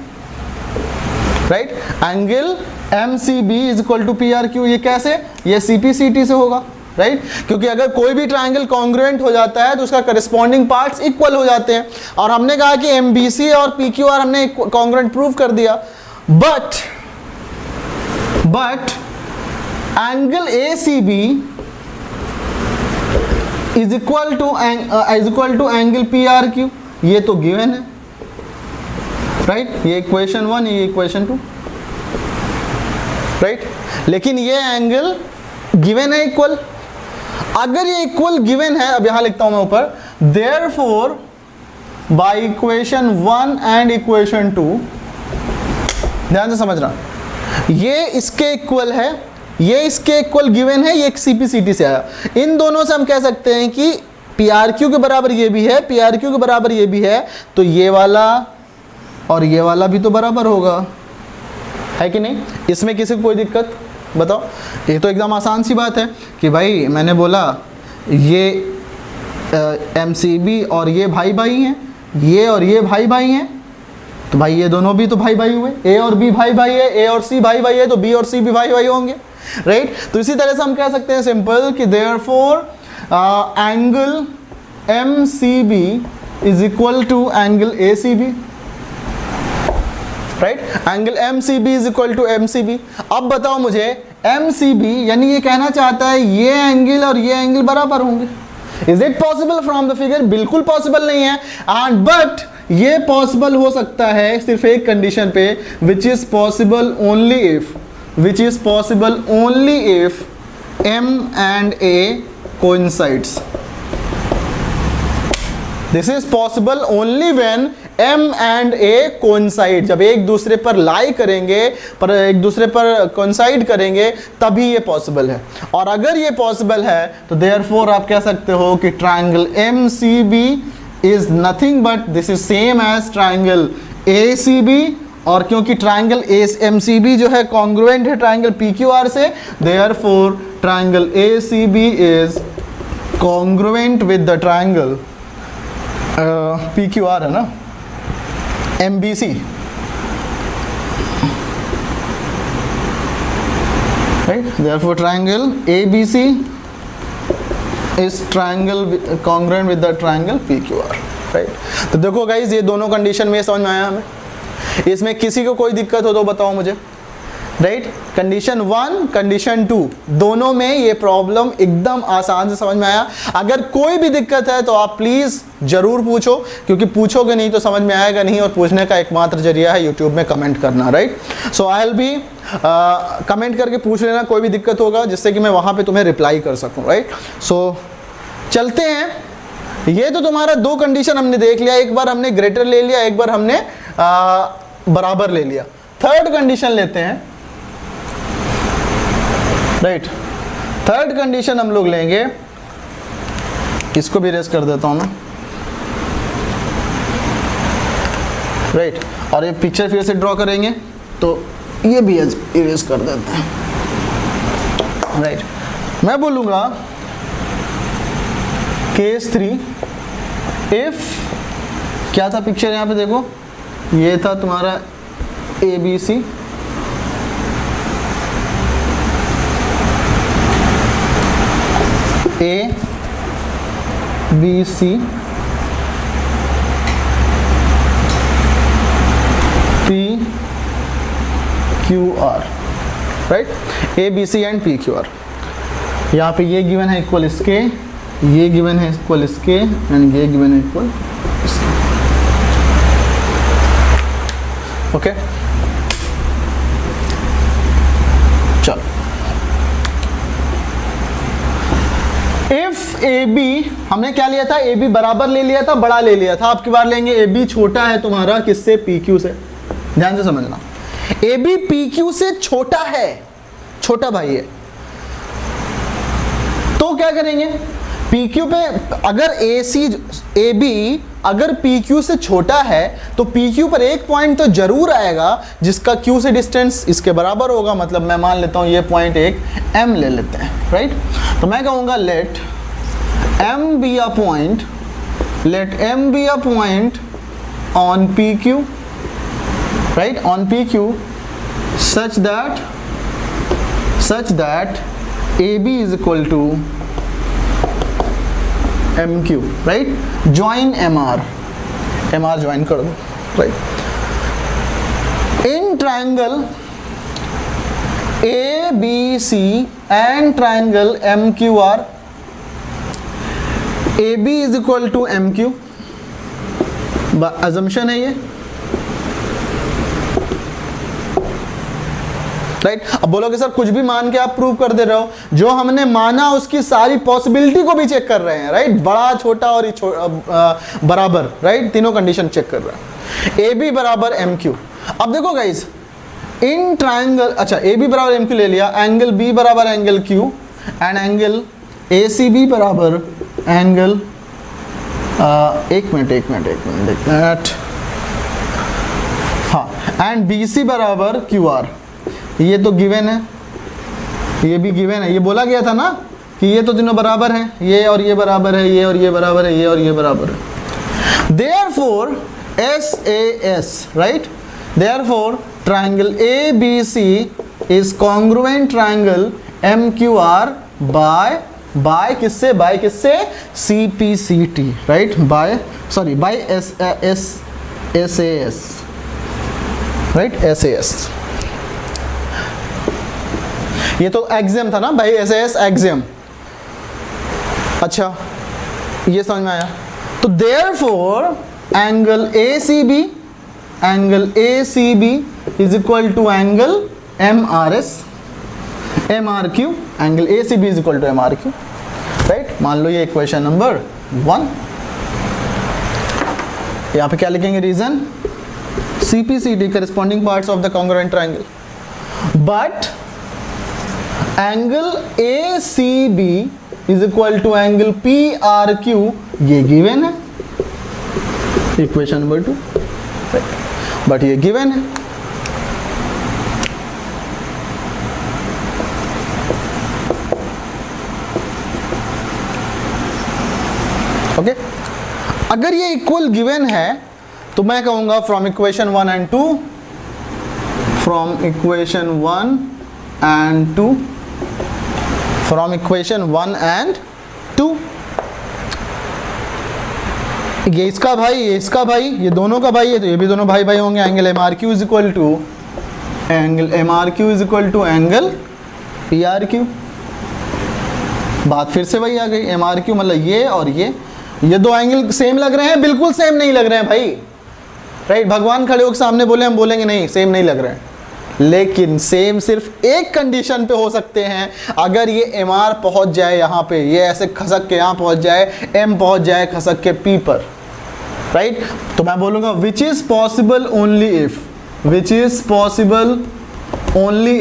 Speaker 1: right. Angle MCB is equal to PRQ, ये कैसे, ये CPCT से होगा, राइट, क्योंकि अगर कोई भी ट्रायंगल कॉन्ग्रुएंट हो जाता है तो उसका करस्पॉन्डिंग पार्ट्स इक्वल हो जाते हैं। और हमने कहा कि MBC और PQR हमने कॉन्ग्रुएंट प्रूव कर दिया, but angle ACB is equal to angle PRQ, ये तो गिवन है, राइट, ये इक्वेशन 1, ये इक्वेशन 2, राइट। लेकिन ये एंगल गिवन है इक्वल। अगर ये इक्वल गिवन है, अब यहां लिखता हूं मैं ऊपर, therefore by equation 1 and equation 2, ध्यान से समझना, ये इसके इक्वल है, ये इसके इक्वल गिवन है, ये एक CPCT से आया। इन दोनों से हम कह सकते हैं कि PRQ के बराबर ये भी है, PRQ के बराबर ये भी है, तो ये वाला और ये वाला भी तो बराबर होगा, है कि नहीं? इसमें किसी को कोई दिक्कत बताओ? ये तो एकदम आसान सी बात है कि भाई मैंने बोला ये MCB और ये भाई भाई हैं, ये और ये भाई भाई हैं, तो भाई ये दोनों भी तो भाई भाई हुए। A और B भाई भाई है, A और C भाई भाई है, तो B और C भी भाई भाई होंगे, राइट। तो इसी तरह से हम कह सकते हैं सिंपल कि therefore angle MCB is equal to angle ACB, right. Angle MCB is equal to MCB। अब बताओ मुझे, MCB यानी ये कहना चाहता है ये एंगल और ये एंगल बराबर होंगे। Is it possible from the figure? बिल्कुल पॉसिबल नहीं है, एंड बट ये पॉसिबल हो सकता है सिर्फ एक कंडीशन पे, विच is possible only if M and A coincides. This is possible only when M and A coincide. जब एक दूसरे पर लाई करेंगे, पर एक दूसरे पर coincide करेंगे, तभी ये पॉसिबल है। और अगर ये पॉसिबल है तो therefore आप कह सकते हो कि triangle MCB is nothing but this is same as triangle ACB, और क्योंकि ट्राइंगल MCB जो है कॉन्ग्रुएंट है ट्राइंगल PQR से, therefore triangle ACB is congruent with the triangle PQR है ना, MBC, right? Therefore triangle ABC is triangle congruent with the triangle PQR, right? तो देखो गाइज, ये दोनों कंडीशन में समझ में आया हमें। इसमें किसी को कोई दिक्कत हो तो बताओ मुझे, राइट। कंडीशन 1, कंडीशन 2 दोनों में ये प्रॉब्लम एकदम आसान से समझ में आया। अगर कोई भी दिक्कत है तो आप प्लीज़ ज़रूर पूछो, क्योंकि पूछोगे नहीं तो समझ में आएगा नहीं, और पूछने का एकमात्र जरिया है यूट्यूब में कमेंट करना, right. So I will be comment करके पूछ लेना कोई भी दिक्कत होगा, जिससे कि मैं वहाँ पे तुम्हें रिप्लाई कर सकूँ, राइट। सो चलते हैं। ये तो तुम्हारा 2 कंडीशन हमने देख लिया, एक बार हमने ग्रेटर ले लिया, एक बार हमने बराबर ले लिया। थर्ड कंडीशन लेते हैं, राइट। थर्ड कंडीशन हम लोग लेंगे, इसको भी इरेज कर देता हूं मैं, राइट। और ये पिक्चर फिर से ड्रॉ करेंगे तो ये भी इरेज कर देते हैं, राइट। मैं बोलूंगा केस 3 इफ, क्या था पिक्चर यहाँ पे देखो, ये था तुम्हारा ABC, ABC, PQR, right. ABC and PQR। यहाँ पे ये गिवन है इक्वल इसके, ये गिवन है इक्वल इसके, एंड ये गिवन है इक्वल इसके, ओके। चलो, इफ AB, हमने क्या लिया था, AB बराबर ले लिया था, बड़ा ले लिया था। अब की बार लेंगे AB छोटा है तुम्हारा किससे, PQ से। ध्यान से समझना, AB PQ से छोटा है, छोटा भाई है, तो क्या करेंगे, PQ पे अगर AB अगर PQ से छोटा है तो PQ पर एक पॉइंट तो जरूर आएगा जिसका Q से डिस्टेंस इसके बराबर होगा। मतलब मैं मान लेता हूं ये पॉइंट एक M ले लेते हैं, राइट। तो मैं कहूंगा late M be a point on PQ, right, on PQ such that AB is equal to MQ, right? Join MR join कर दो, right? In triangle ABC and triangle MQR, AB is equal to MQ, assumption है ये, राइट। अब बोलोगे सर कुछ भी मान के आप प्रूव कर दे रहे हो, जो हमने माना उसकी सारी पॉसिबिलिटी को भी चेक कर रहे हैं, राइट। बड़ा छोटा और बराबर, राइट, तीनों कंडीशन चेक कर रहे हैं। ए बी बराबर एम क्यू। अब देखो गाइस इन ट्राइंगल, अच्छा ए बी बराबर एम क्यू ले लिया, एंगल बी बराबर angle Q and angle A C B बराबर एंगल एक मिनट हाँ, एंड बी सी बराबर क्यू आर। ये तो गिवन है, ये भी गिवन है, ये बोला गया था ना कि ये तो तीनों बराबर हैं, ये और ये बराबर है, ये और ये बराबर है, ये और ये बराबर है। Therefore S A S, right, therefore triangle A B C is congruent triangle M Q R by किससे, बाय किससे, C P C T, right, by S A S, right, S A S. ये तो एक्सियम था ना भाई, एस एस एक्सियम। अच्छा ये समझ में आया। तो therefore angle A C B is equal to angle M R S, M R Q, angle A C B is equal to M R Q, right. मान लो ये इक्वेशन नंबर 1। यहाँ पे क्या लिखेंगे, reason CPCD corresponding parts of the congruent triangle, but angle ACB is equal to angle PRQ, ये given है, equation number 2, but ये given है। ओके, अगर ये इक्वल गिवन है तो मैं कहूंगा from equation 1 and 2, from equation 1 and 2, from equation 1 and 2, ये इसका भाई, ये इसका भाई, ये दोनों का भाई है, तो ये भी दोनों भाई भाई होंगे। Angle M R Q is equal to angle M R Q is equal to angle P R Q. बात फिर से वही आ गई, एम आर क्यू मतलब ये और ये दो एंगल सेम लग रहे हैं, बिल्कुल सेम नहीं लग रहे हैं भाई, राइट। भगवान खड़े होकर सामने बोले, हम बोलेंगे नहीं सेम नहीं लग रहे हैं, लेकिन सेम सिर्फ एक कंडीशन पे हो सकते हैं, अगर ये एम आर पहुंच जाए यहाँ पे, ये ऐसे खसक के यहाँ पहुंच जाए, एम पहुंच जाए खसक के पी पर, राइट। तो मैं बोलूँगा which is possible only if, which is possible only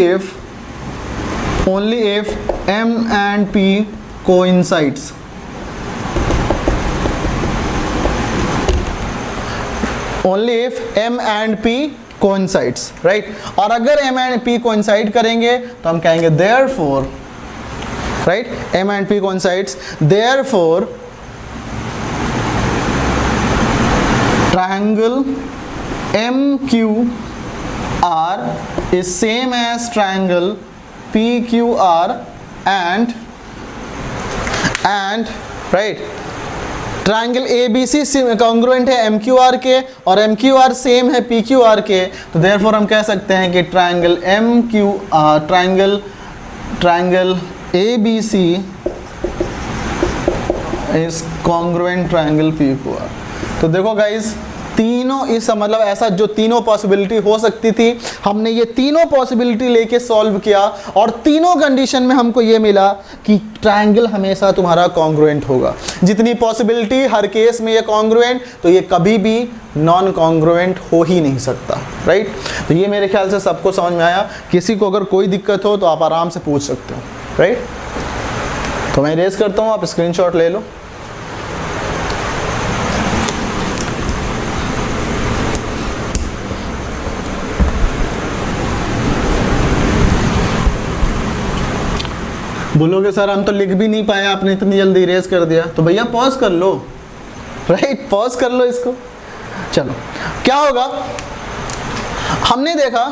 Speaker 1: if M and P coincides, only if m and p coincides, right। और अगर m and p coincide करेंगे तो हम कहेंगे therefore, right, m and p coincides, therefore triangle MQR is same as triangle PQR and right, triangle A B C congruent है एम क्यू आर के और एम क्यू आर सेम है पी क्यू आर के, तो देयरफॉर हम कह सकते हैं कि triangle M Q R, triangle A B C is congruent triangle P Q R. तो देखो गाइज तीनों इस मतलब ऐसा जो तीनों पॉसिबिलिटी हो सकती थी, हमने ये तीनों पॉसिबिलिटी लेके सॉल्व किया और तीनों कंडीशन में हमको ये मिला कि ट्रायंगल हमेशा तुम्हारा कॉन्ग्रुएंट होगा। जितनी पॉसिबिलिटी हर केस में ये कॉन्ग्रुएंट, तो ये कभी भी नॉन कॉन्ग्रुएंट हो ही नहीं सकता, राइट। तो ये मेरे ख्याल से सबको समझ में आया। किसी को अगर कोई दिक्कत हो तो आप आराम से पूछ सकते हो, राइट। तो मैं रेज करता हूँ, आप स्क्रीनशॉट ले लो। बोलोगे सर हम तो लिख भी नहीं पाए, आपने इतनी जल्दी इरेज कर दिया। तो भैया पॉज कर लो, राइट, पॉज कर लो इसको। चलो क्या होगा, हमने देखा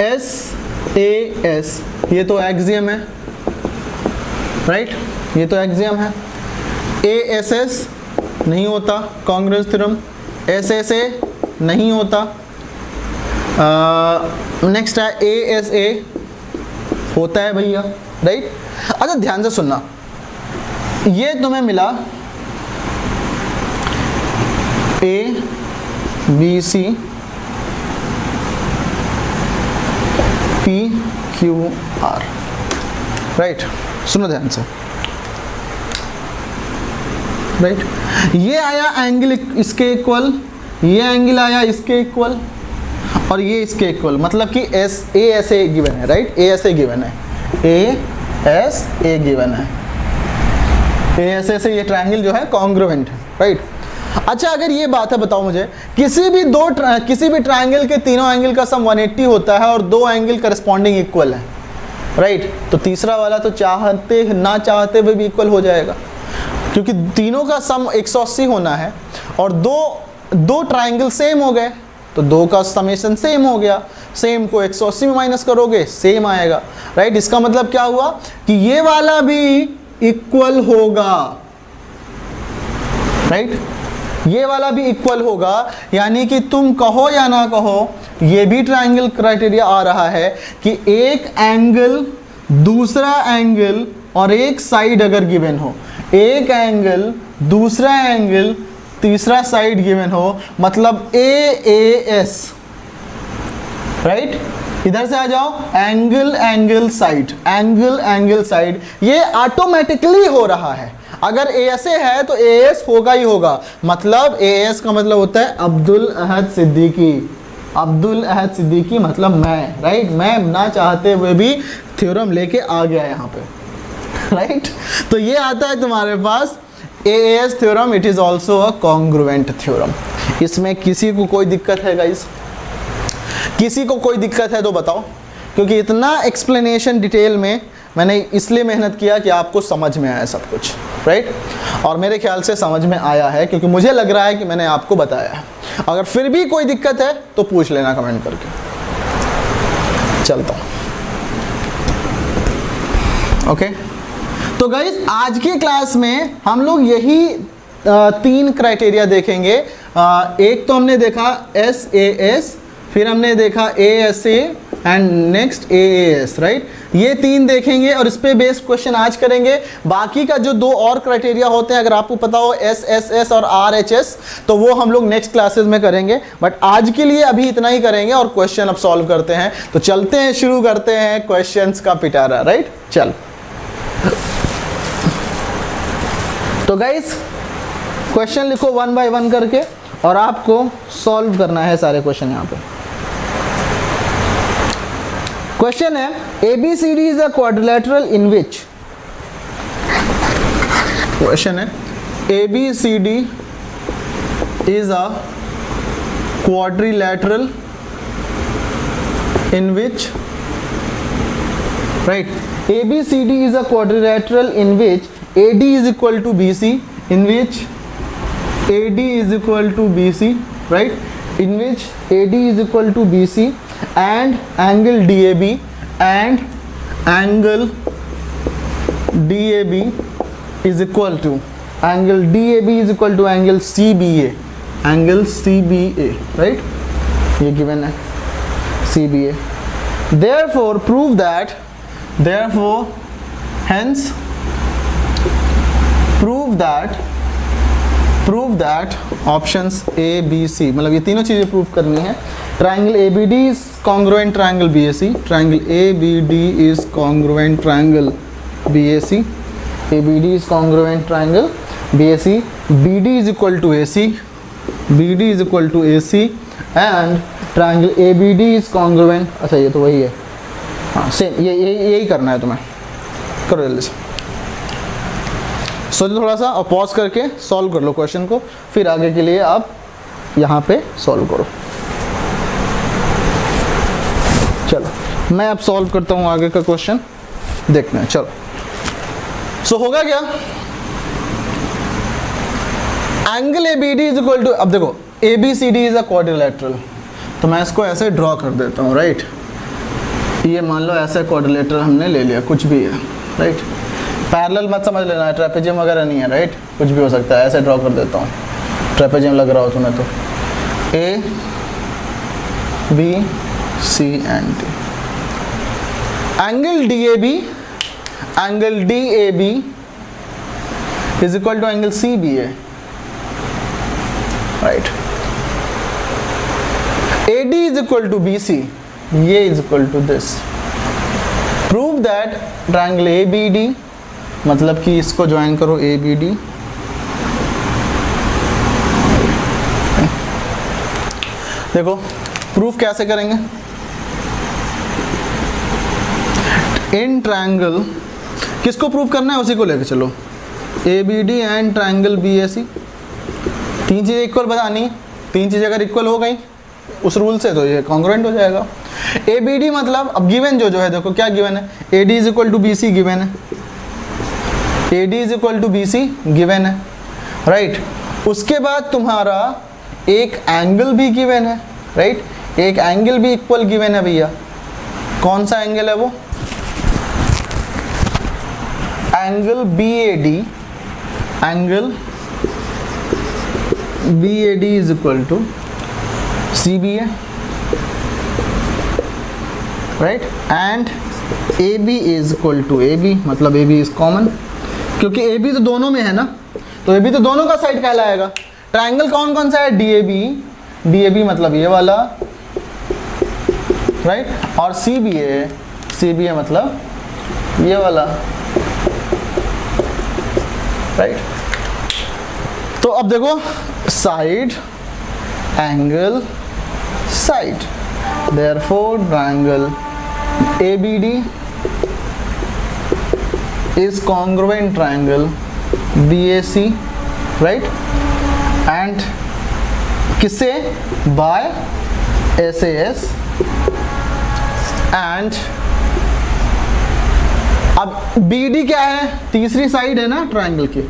Speaker 1: एस ए एस, ये तो एक्सियम है, राइट, ये तो एक्सियम है। ए एस एस नहीं होता Congress theorem, S S A नहीं होता। नेक्स्ट है ए एस ए होता है भैया, राइट। अच्छा ध्यान से सुनना, ये तुम्हें मिला A B C P P Q R, right. सुनो ध्यान से, राइट। ये आया एंगल इसके इक्वल, ये एंगल आया इसके इक्वल, और ये इसके इक्वल, मतलब कि एस ए ऐसे गिवन है, राइट। ए ऐसे गिवन है, ए एस ए गिवन है, ए ऐसे ये ट्रायंगल जो है कॉन्ग्रुएंट है, राइट। अच्छा, अगर ये बात है, बताओ मुझे, किसी भी ट्रायंगल के तीनों एंगल का सम 180 होता है और दो एंगल करस्पॉन्डिंग इक्वल है, राइट, तो तीसरा वाला तो चाहते ना चाहते हुए भी इक्वल हो जाएगा, क्योंकि तीनों का सम 180 होना है और दो ट्रायंगल सेम हो गए, तो दो का समेशन सेम हो गया। सेम को 180 में माइनस करोगे सेम आएगा, राइट। इसका मतलब क्या हुआ कि ये वाला भी इक्वल होगा, राइट, ये वाला भी इक्वल होगा। यानी कि तुम कहो या ना कहो, ये भी ट्रायंगल क्राइटेरिया आ रहा है कि एक एंगल दूसरा एंगल और एक साइड अगर गिवन हो, एक एंगल दूसरा एंगल तीसरा साइड गिवन हो, मतलब AAS, राइट। इधर से आ जाओ, angle angle side, angle angle side, ये ऑटोमेटिकली हो रहा है। अगर ऐसे है तो AS होगा ही होगा, मतलब AS का मतलब होता है अब्दुल अहद सिद्दीकी, अब्दुल अहद सिद्दीकी मतलब मैं, राइट। मैं ना चाहते हुए भी थ्योरम लेके आ गया यहाँ पे, राइट। तो ये आता है तुम्हारे पास AAS theorem, it is also a congruent theorem. इसमें किसी को कोई दिक्कत है गाइस? किसी को कोई दिक्कत है तो बताओ, क्योंकि इतना एक्सप्लेनेशन डिटेल में मैंने इसलिए मेहनत किया कि आपको समझ में आया सब कुछ, राइट। और मेरे ख्याल से समझ में आया है, क्योंकि मुझे लग रहा है कि मैंने आपको बताया है। अगर फिर भी कोई दिक्कत है तो पूछ लेना कमेंट करके। चलता हूँ, ओके। तो गाइस आज की क्लास में हम लोग यही 3 क्राइटेरिया देखेंगे। एक तो हमने देखा SAS, फिर हमने देखा ASA and next AAS, right. ये 3 देखेंगे और इस पे बेस्ड क्वेश्चन आज करेंगे। बाकी का जो 2 और क्राइटेरिया होते हैं, अगर आपको पता हो SSS और RHS, तो वो हम लोग नेक्स्ट क्लासेस में करेंगे। बट आज के लिए अभी इतना ही करेंगे और क्वेश्चन अब सॉल्व करते हैं। तो चलते हैं, शुरू करते हैं क्वेश्चंस का पिटारा, राइट। चल, तो गाइस क्वेश्चन लिखो 1 बाय 1 करके और आपको सॉल्व करना है सारे क्वेश्चन यहाँ पे। क्वेश्चन है ABCD is a quadrilateral in which, question है ABCD is a quadrilateral in which, right. ABCD is a quadrilateral in which AD is equal to BC, in which AD is equal to BC, right, in which AD is equal to BC and angle DAB and angle DAB is equal to angle DAB is equal to angle CBA, angle CBA, right, ये given है CBA. Therefore prove that, therefore hence prove that options A B C, मतलब ये तीनों चीजें प्रूव करनी है। Triangle ABD is congruent triangle BAC, triangle ABD is congruent triangle BAC, ABD is congruent triangle BAC, BD is equal to AC, BD is equal to AC and triangle ABD is congruent, अच्छा ये तो वही है, हाँ सेम, यही करना है तुम्हें, करो जल्दी से। सोचो थोड़ा सा और पॉज करके सॉल्व कर लो क्वेश्चन को, फिर आगे के लिए आप यहाँ पे सॉल्व करो। चलो मैं अब सॉल्व करता हूँ आगे का क्वेश्चन, देखते हैं। चलो सो होगा क्या, angle ABD is equal to, अब देखो ABCD इज अ क्वाड्रिलेटरल, तो मैं इसको ऐसे ड्रॉ कर देता हूँ, राइट। ये मान लो ऐसा क्वाड्रिलेटरल हमने ले लिया, कुछ भी है, राइट। पैरेलल मत समझ लेना, ट्रेपेजियम वगैरह नहीं है, राइट, कुछ भी हो सकता है। ऐसे ड्रॉ कर देता हूँ, ट्रेपेजियम लग रहा हो तुम्हें तो, A B C and D। Angle DAB is equal to angle CBA, right. AD is equal to BC, ये is equal to this, prove that triangle A B D, मतलब कि इसको ज्वाइन करो ए बी डी, देखो प्रूफ कैसे करेंगे। इन ट्रायंगल, किसको प्रूव करना है उसी को लेके चलो, A B D and triangle B A C, तीन चीज़ें इक्वल बतानी, तीन चीज़ें अगर इक्वल हो गई उस रूल से तो ये कॉन्ग्रुएंट हो जाएगा। ए बी डी मतलब अब गिवन जो है, देखो क्या गिवन है, A D is equal to B C given है, A D is equal to B C given है, राइट। उसके बाद तुम्हारा एक एंगल भी गिवन है, राइट, एक एंगल भी इक्वल गिवन है भैया। कौन सा एंगल है वो, angle B A D, angle B A D is equal to C B A, right, and A B is equal to A B, मतलब ए बी इज कॉमन, क्योंकि ए बी तो दोनों में है ना, तो ए बी तो दोनों का साइड कहलाएगा। ट्रायंगल कौन कौन सा है, डी ए बी मतलब ये वाला, राइट, और सी बी ए मतलब ये वाला, राइट। तो अब देखो side angle side, therefore triangle ABD is congruent triangle BAC, right, and किससे, by SAS, and अब BD क्या है, तीसरी साइड है ना ट्रायंगल की,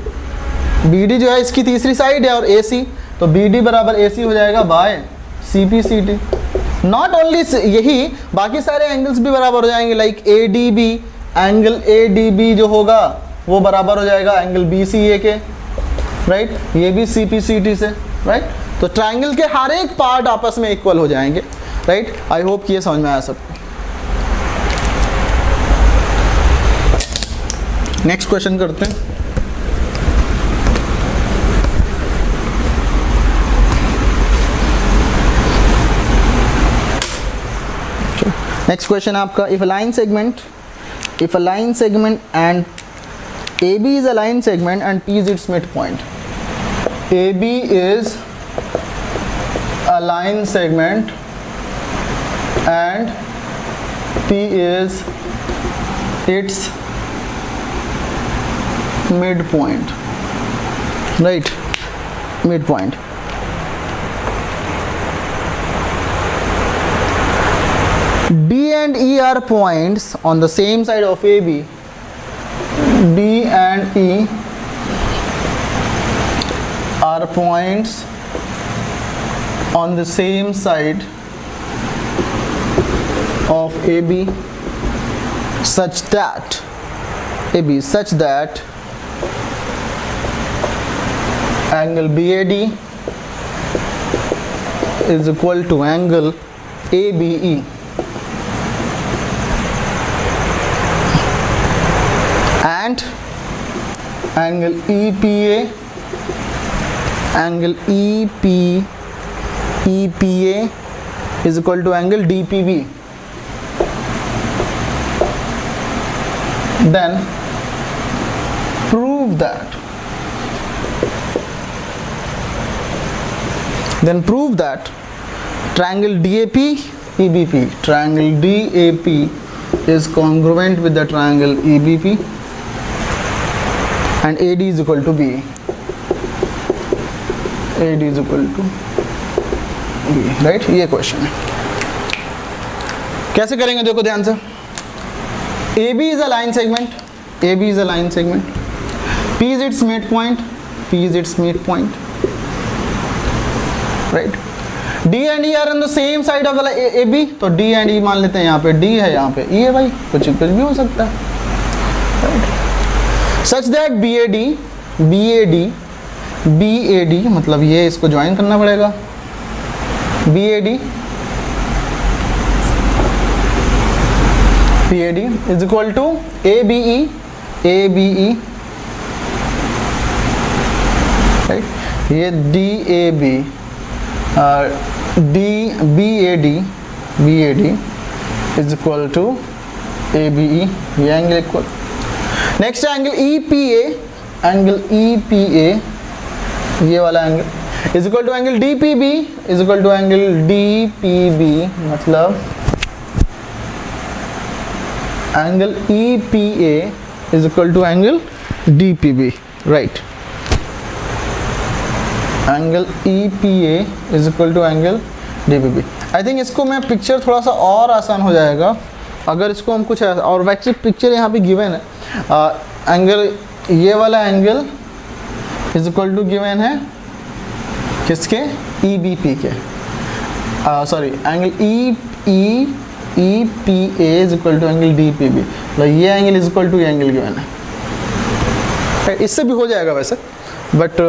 Speaker 1: BD जो है इसकी तीसरी साइड है, और AC, तो BD बराबर AC हो जाएगा बाय CPCT। नॉट ओनली यही, बाकी सारे एंगल्स भी बराबर हो जाएंगे, लाइक ADB, एंगल ADB जो होगा वो बराबर हो जाएगा एंगल BCA के, राइट, ये भी CPCT से, राइट। तो ट्रायंगल के हर एक पार्ट आपस में इक्वल हो जाएंगे, राइट। आई होप कि ये समझ में आया सबको। नेक्स्ट क्वेश्चन करते हैं। नेक्स्ट क्वेश्चन आपका, if a line segment and AB is a line segment and P is its midpoint. AB is a line segment and P is its midpoint, right, midpoint. D and E are points on the same side of AB. D and E are points on the same side of AB such that angle BAD is equal to angle ABE. And angle EPA is equal to angle DPB. Then prove that triangle DAP EBP, triangle DAP is congruent with the triangle EBP and AD is equal to B. AD is equal to B, right? ये क्वेश्चन है, कैसे करेंगे देखो ध्यान से। AB is a line segment, P is its midpoint, right? D and E are on the same side of the AB, तो D and E मान लेते हैं, यहाँ पे D है, यहाँ पे E है भाई, कुछ भी हो सकता है, right? Such that BAD मतलब ये इसको ज्वाइन करना पड़ेगा, BAD is equal to ABE, right? ये DAB BAD is equal to A B E, ये angle equal. Next angle E P A, angle E P A ये वाला angle is equal to angle D P B, is equal to angle D P B, मतलब angle E P A is equal to angle D P B, right. Angle E P A is equal to angle D P B. I think इसको मैं पिक्चर थोड़ा सा और आसान हो जाएगा अगर इसको हम कुछ और वैसे पिक्चर यहाँ पे गिवन है। एंगल ये वाला angle is equal to given है किसके, ई बी पी के, sorry angle E P A is equal to angle D P B, मतलब ये एंगल इज इक्वल टू ये एंगल गिवन है। इससे भी हो जाएगा वैसे, बट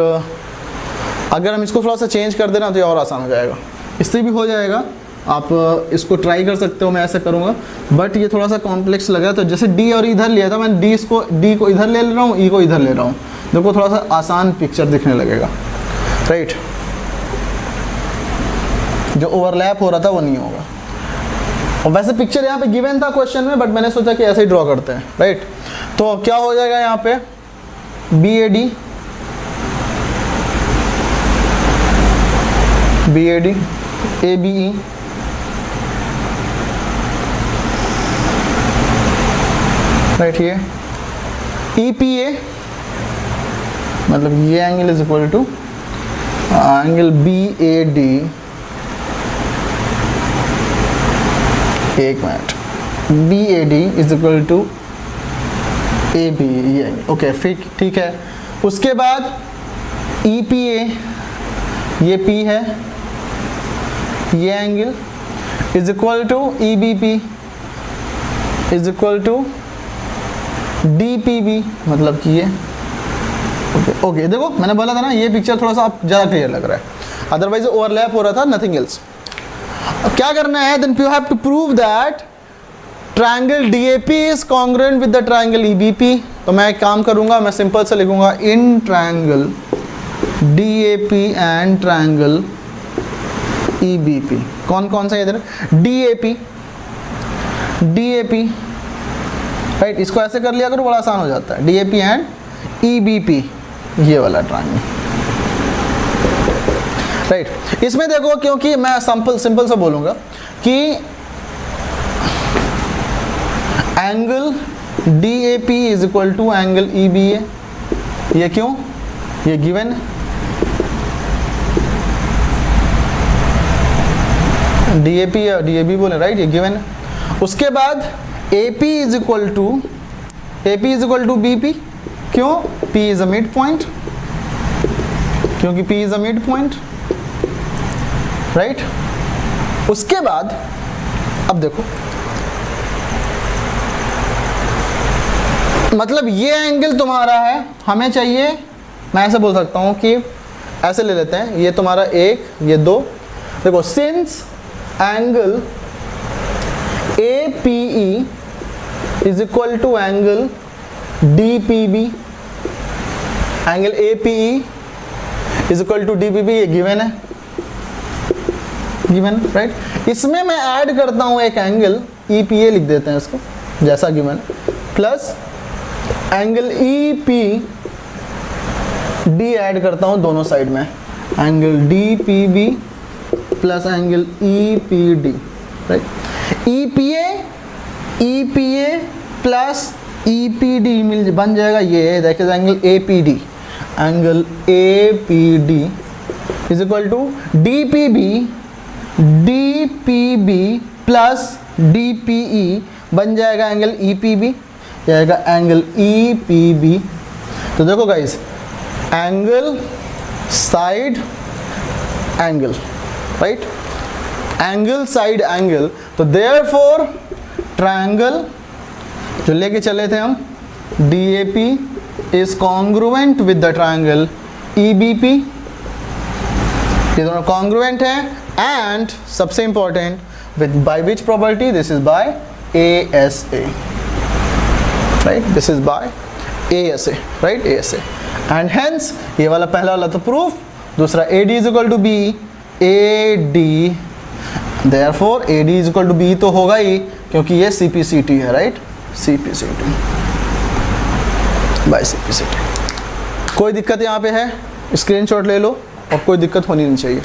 Speaker 1: अगर हम इसको थोड़ा सा चेंज कर देना तो ये और आसान हो जाएगा। इससे भी हो जाएगा, आप इसको ट्राई कर सकते हो, मैं ऐसा करूँगा, बट ये थोड़ा सा कॉम्प्लेक्स लगा। तो जैसे डी और इधर लिया था मैंने, डी को इधर ले रहा हूँ, ई को इधर ले रहा हूँ, देखो थोड़ा सा आसान पिक्चर दिखने लगेगा, राइट। जो ओवरलैप हो रहा था वो नहीं होगा। और वैसे पिक्चर यहाँ पे गिवन था क्वेश्चन में, बट मैंने सोचा कि ऐसे ही ड्रॉ करते हैं, राइट। तो क्या हो जाएगा यहाँ पे, B A D, B A D, A B E, right, ये ई पी ए, मतलब ये angle is equal to angle B A D, एक minute, B A D is equal to A B, ये ओके फिर ठीक है। उसके बाद ई पी ए, ये पी है, ये angle is equal to E B P is equal to D P B, मतलब कि ये ओके। देखो मैंने बोला था ना, ये पिक्चर थोड़ा सा ज़्यादा क्लियर लग रहा है, अदरवाइज ओवरलैप हो रहा था, नथिंग एल्स। अब क्या करना है, then you have to prove that triangle DAP is congruent with the triangle EBP। तो मैं एक काम करूंगा, मैं सिंपल से लिखूंगा in triangle DAP and triangle EBP। कौन कौन सा इधर, DAP, राइट, इसको ऐसे कर लिया करो, बड़ा आसान हो जाता है, DAP एंड EBP, ये वाला ट्रायंगल, राइट। इसमें देखो, क्योंकि मैं सिंपल से बोलूंगा कि angle DAP is equal to angle EBA, ये क्यों, ये गिवन है, DAP या DAB बोले, राइट, ये गिवन है। उसके बाद AP is equal to BP, क्यों, P is a mid point, क्योंकि P is a mid point, right. उसके बाद अब देखो, मतलब ये एंगल तुम्हारा है, हमें चाहिए, मैं ऐसे बोल सकता हूँ कि ऐसे ले लेते हैं, ये तुम्हारा एक, ये दो। देखो, since angle APE is equal to angle DPB, angle APE is equal to DPB, ये गिवन है, गिवन, राइट। इसमें मैं ऐड करता हूँ एक एंगल EPA, लिख देते हैं इसको जैसा given, plus angle EPD add करता हूँ दोनों साइड में, angle DPB plus angle EPD, right. EPA plus EPD मिल बन जाएगा, ये देखिए angle APD, angle APD is equal to DPB plus DPE बन जाएगा एंगल EPB, जाएगा एंगल EPB। तो देखो guys, angle side angle, right, angle side angle. तो देयरफॉर ट्रायंगल जो लेके चले थे हम, DAP is congruent with the triangle EBP, ये दोनों कॉन्ग्रुएंट है, एंड सबसे important with by which property, this is by ASA, right, this is by ASA, right, ASA, and hence ये वाला पहला वाला तो प्रूफ, दूसरा AD is equal to B, AD, therefore AD is equal to B तो होगा ही, क्योंकि ये CPCT है, right. C P C T by C P C T. कोई दिक्कत यहाँ पे है, स्क्रीनशॉट ले लो, और कोई दिक्कत होनी नहीं चाहिए।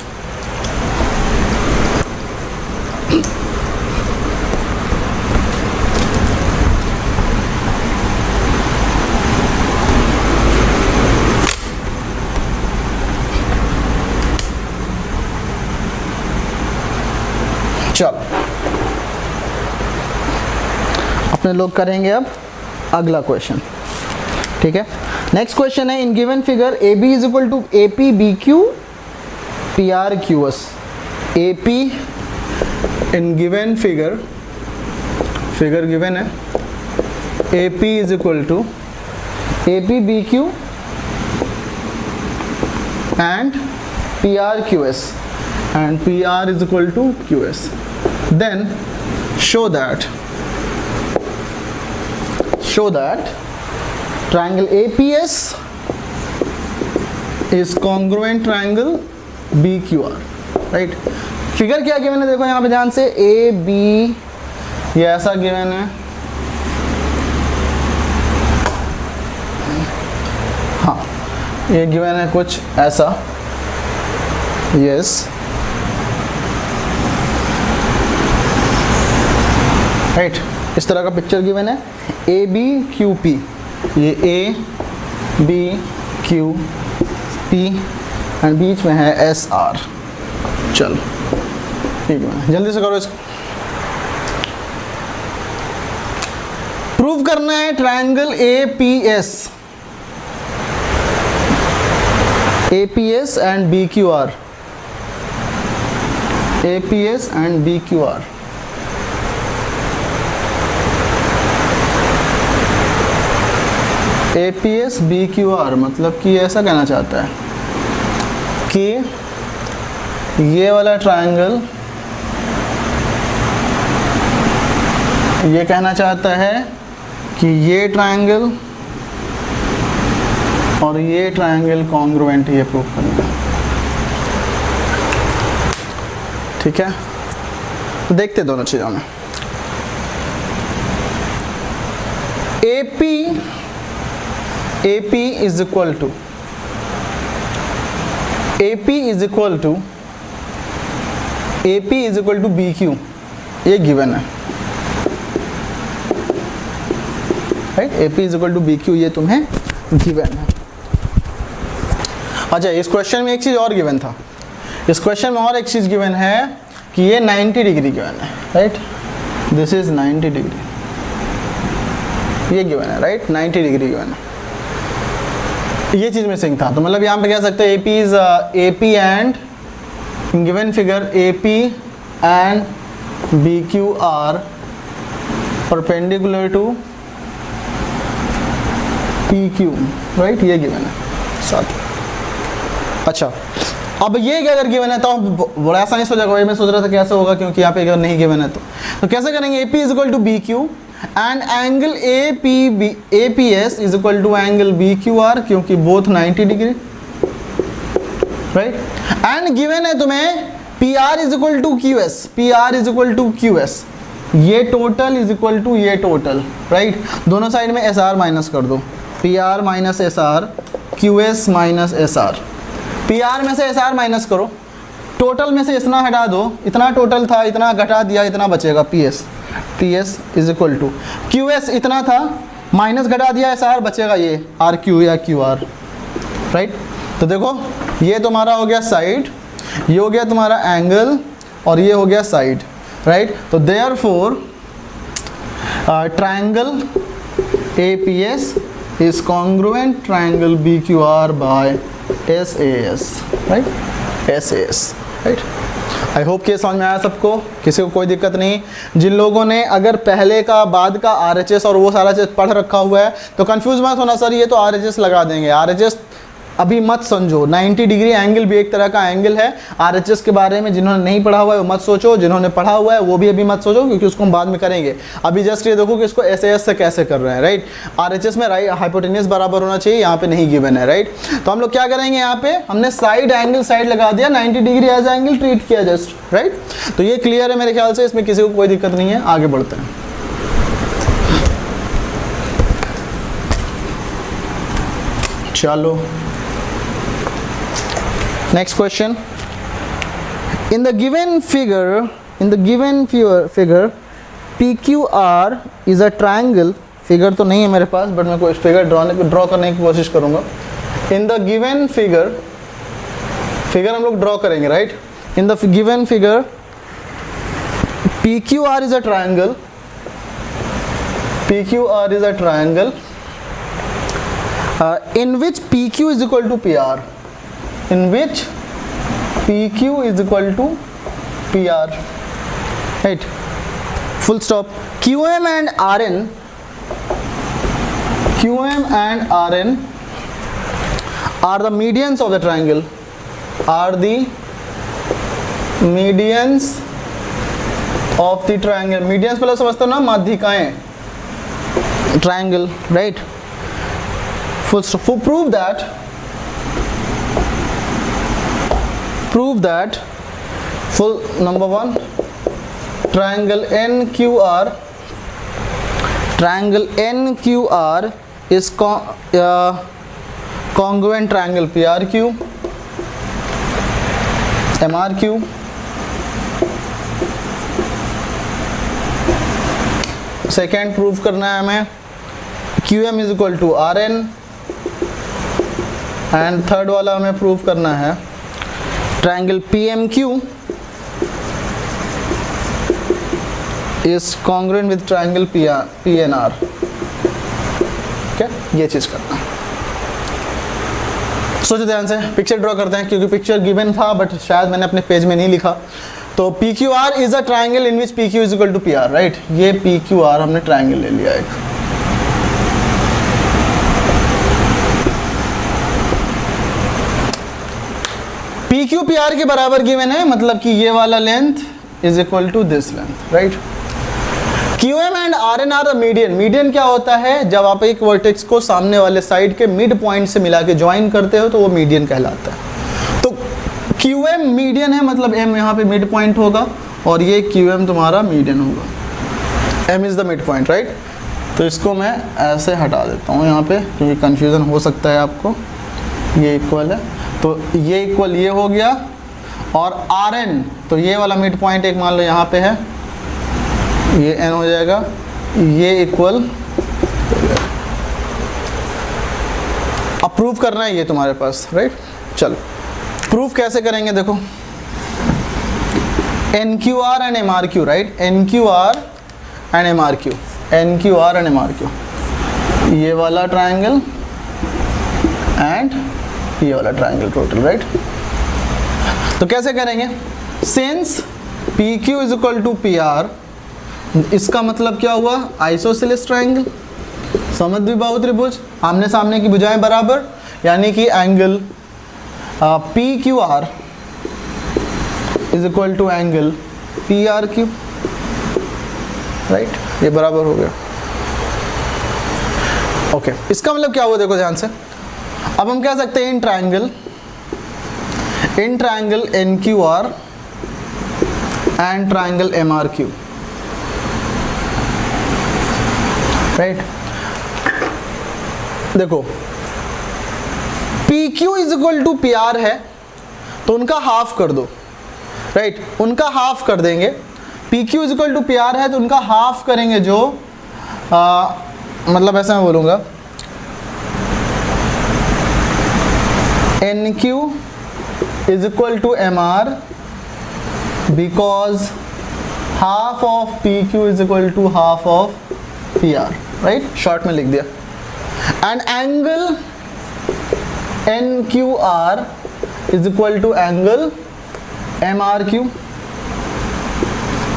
Speaker 1: चलो अपने लोग करेंगे अब अगला क्वेश्चन, ठीक है। नेक्स्ट क्वेश्चन है, in given figure A B is equal to A P B Q P R Q S. A P in given figure given है, A P is equal to A P B Q and P R Q S, and PR is equal to QS. Then show that triangle APS is congruent triangle BQR, right? Figure क्या गिवन है देखो यहाँ पे ध्यान से, AB ये ऐसा गिवन है, हाँ ये गिवन है कुछ ऐसा, यस राइट, इस तरह का पिक्चर गिवन है। ए बी क्यू पी, ये A B Q P and बीच में है एस आर। चलो ठीक है, जल्दी से करो इसको। प्रूव करना है triangle A P S and B Q R, APS and BQR। APS BQR मतलब कि ऐसा कहना चाहता है कि ये वाला ट्रायंगल, ये कहना चाहता है कि ये ट्रायंगल और ये ट्रायंगल कॉन्ग्रुएंट, ये प्रूव करना है, ठीक है। तो देखते दोनों चीजों में। AP is equal to BQ, ये गिवन है, right. AP is equal to BQ ये तुम्हें गिवन है। अच्छा, इस क्वेश्चन में एक चीज और गिवन था, इस क्वेश्चन में और एक चीज गिवन है कि ये 90 डिग्री गिवन है, राइट। दिस इज 90 डिग्री, ये गिवन है, राइट, 90 डिग्री गिवन है। ये चीज मिसिंग था, तो मतलब यहाँ पे कह सकते हैं AP is AP and given figure AP and BQ are perpendicular to PQ, right, ये गिवन है साथ। अच्छा, अब ये क्या अगर गिवन है तो बड़ा आसानी से हो जाएगा। मैं सोच रहा था कैसे होगा, क्योंकि यहाँ पे अगर नहीं गिवन है तो कैसे करेंगे। AP is equal to BQ and angle APS is equal to angle BQR, क्योंकि both 90 degree, right. And given है तुम्हें PR is equal to QS, ये टोटल इज इक्वल टू ये टोटल, राइट। दोनों साइड में SR माइनस कर दो, PR minus SR, QS minus SR। PR में से SR माइनस करो, टोटल में से इतना हटा दो, इतना टोटल था, इतना घटा दिया, इतना बचेगा PS is equal to QS, इतना था माइनस घटा दिया SR, बचेगा ये RQ या QR, राइट। तो देखो ये तुम्हारा हो गया साइड, ये हो गया तुम्हारा एंगल, और ये हो गया साइड, राइट। तो therefore triangle APS is congruent triangle BQR by SAS, right? SAS, right? I hope कि समझ में आया सबको, किसी को कोई दिक्कत नहीं। जिन लोगों ने अगर पहले का बाद का RHS और वो सारा चीज़ पढ़ रखा हुआ है तो कंफ्यूज मत होना, सर ये तो RHS लगा देंगे। RHS अभी मत समझो, 90 डिग्री एंगल भी एक तरह का एंगल है। RHS के बारे में जिन्होंने नहीं पढ़ा हुआ है वो मत सोचो, जिन्होंने पढ़ा हुआ है वो भी अभी मत सोचो, क्योंकि उसको हम बाद में करेंगे। अभी जस्ट ये देखो कि इसको SAS से कैसे कर रहे हैं, राइट। RHS में राइट हाइपोटेन्यूज बराबर होना चाहिए, यहाँ पे नहीं गिवन है, राइट। तो हम लोग क्या करेंगे, यहाँ पे हमने साइड एंगल साइड लगा दिया, 90 डिग्री एज एंगल ट्रीट किया जस्ट, राइट। तो ये क्लियर है मेरे ख्याल से, इसमें किसी को कोई दिक्कत नहीं है। आगे बढ़ते हैं। चलो next question. In the given figure PQR is a triangle. Figure तो नहीं है मेरे पास, बट मैं कोई फिगर ड्रॉ करने की कोशिश करूंगा. इन द गिवन फिगर हम लोग ड्रॉ करेंगे, right. In the given figure PQR is a triangle. PQR is a triangle in which PQ is equal to PR. In which PQ is equal to PR. Right. Full stop. QM and RN are the medians of the triangle. Are the medians of the triangle. Medians मतलब समझते हो ना, माध्यिकाएं triangle, right. Full stop. Prove that full number 1 triangle NQR is congruent triangle PRQ MRQ. Second prove करना है हमें QM is equal to RN. And third वाला हमें प्रूव करना है triangle PMQ is congruent with triangle PNR. क्या ये चीज करना है. सोचो ध्यान से, पिक्चर ड्रॉ करते हैं क्योंकि पिक्चर गिवन था बट शायद मैंने अपने पेज में नहीं लिखा. तो PQR is a triangle in which PQ is equal to PR, right. ये PQR हमने ट्राइंगल ले लिया एक. PQ PR के बराबर गिवन है, मतलब कि ये वाला length is equal to this length, right. QM and RN are the median. Median क्या होता है? जब आप एक वर्टेक्स को सामने वाले साइड के मिड पॉइंट से मिला के ज्वाइन करते हो तो वो मीडियन कहलाता है. तो QM मीडियन है, मतलब M यहाँ पे मिड पॉइंट होगा और ये QM तुम्हारा मीडियन होगा. M is the mid point, right. तो इसको मैं ऐसे हटा देता हूँ यहाँ पे क्योंकि कंफ्यूजन हो सकता है आपको. ये इक्वल है तो ये इक्वल ये हो गया और RN तो ये वाला मिड पॉइंट एक मान लो यहाँ पे है, ये N हो जाएगा. ये इक्वल अप्रूव करना है ये तुम्हारे पास, राइट. चलो प्रूफ कैसे करेंगे देखो. NQR and MRQ, right. NQR and MRQ, ये वाला ट्राइंगल एंड ये वाला ट्राइंगल टोटल, राइट. तो कैसे करेंगे? Since PQ is equal to PR, इसका मतलब क्या हुआ? आइसोसेलेस ट्राइंगल, समद्विबाहु त्रिभुज, आमने सामने की भुजाएं बराबर, यानी कि angle PQR is equal to angle PRQ, right. ये बराबर हो गया. ओके, इसका मतलब क्या हुआ देखो ध्यान से. अब हम कह सकते हैं in triangle NQR and triangle MRQ, right. देखो PQ is equal to PR है तो उनका हाफ कर दो, राइट. उनका हाफ कर देंगे. PQ is equal to PR है तो उनका हाफ करेंगे, जो मतलब ऐसा मैं बोलूँगा NQ is equal to MR because half of PQ is equal to half of PR, right. Short में लिख दिया. And angle NQR is equal to angle MRQ,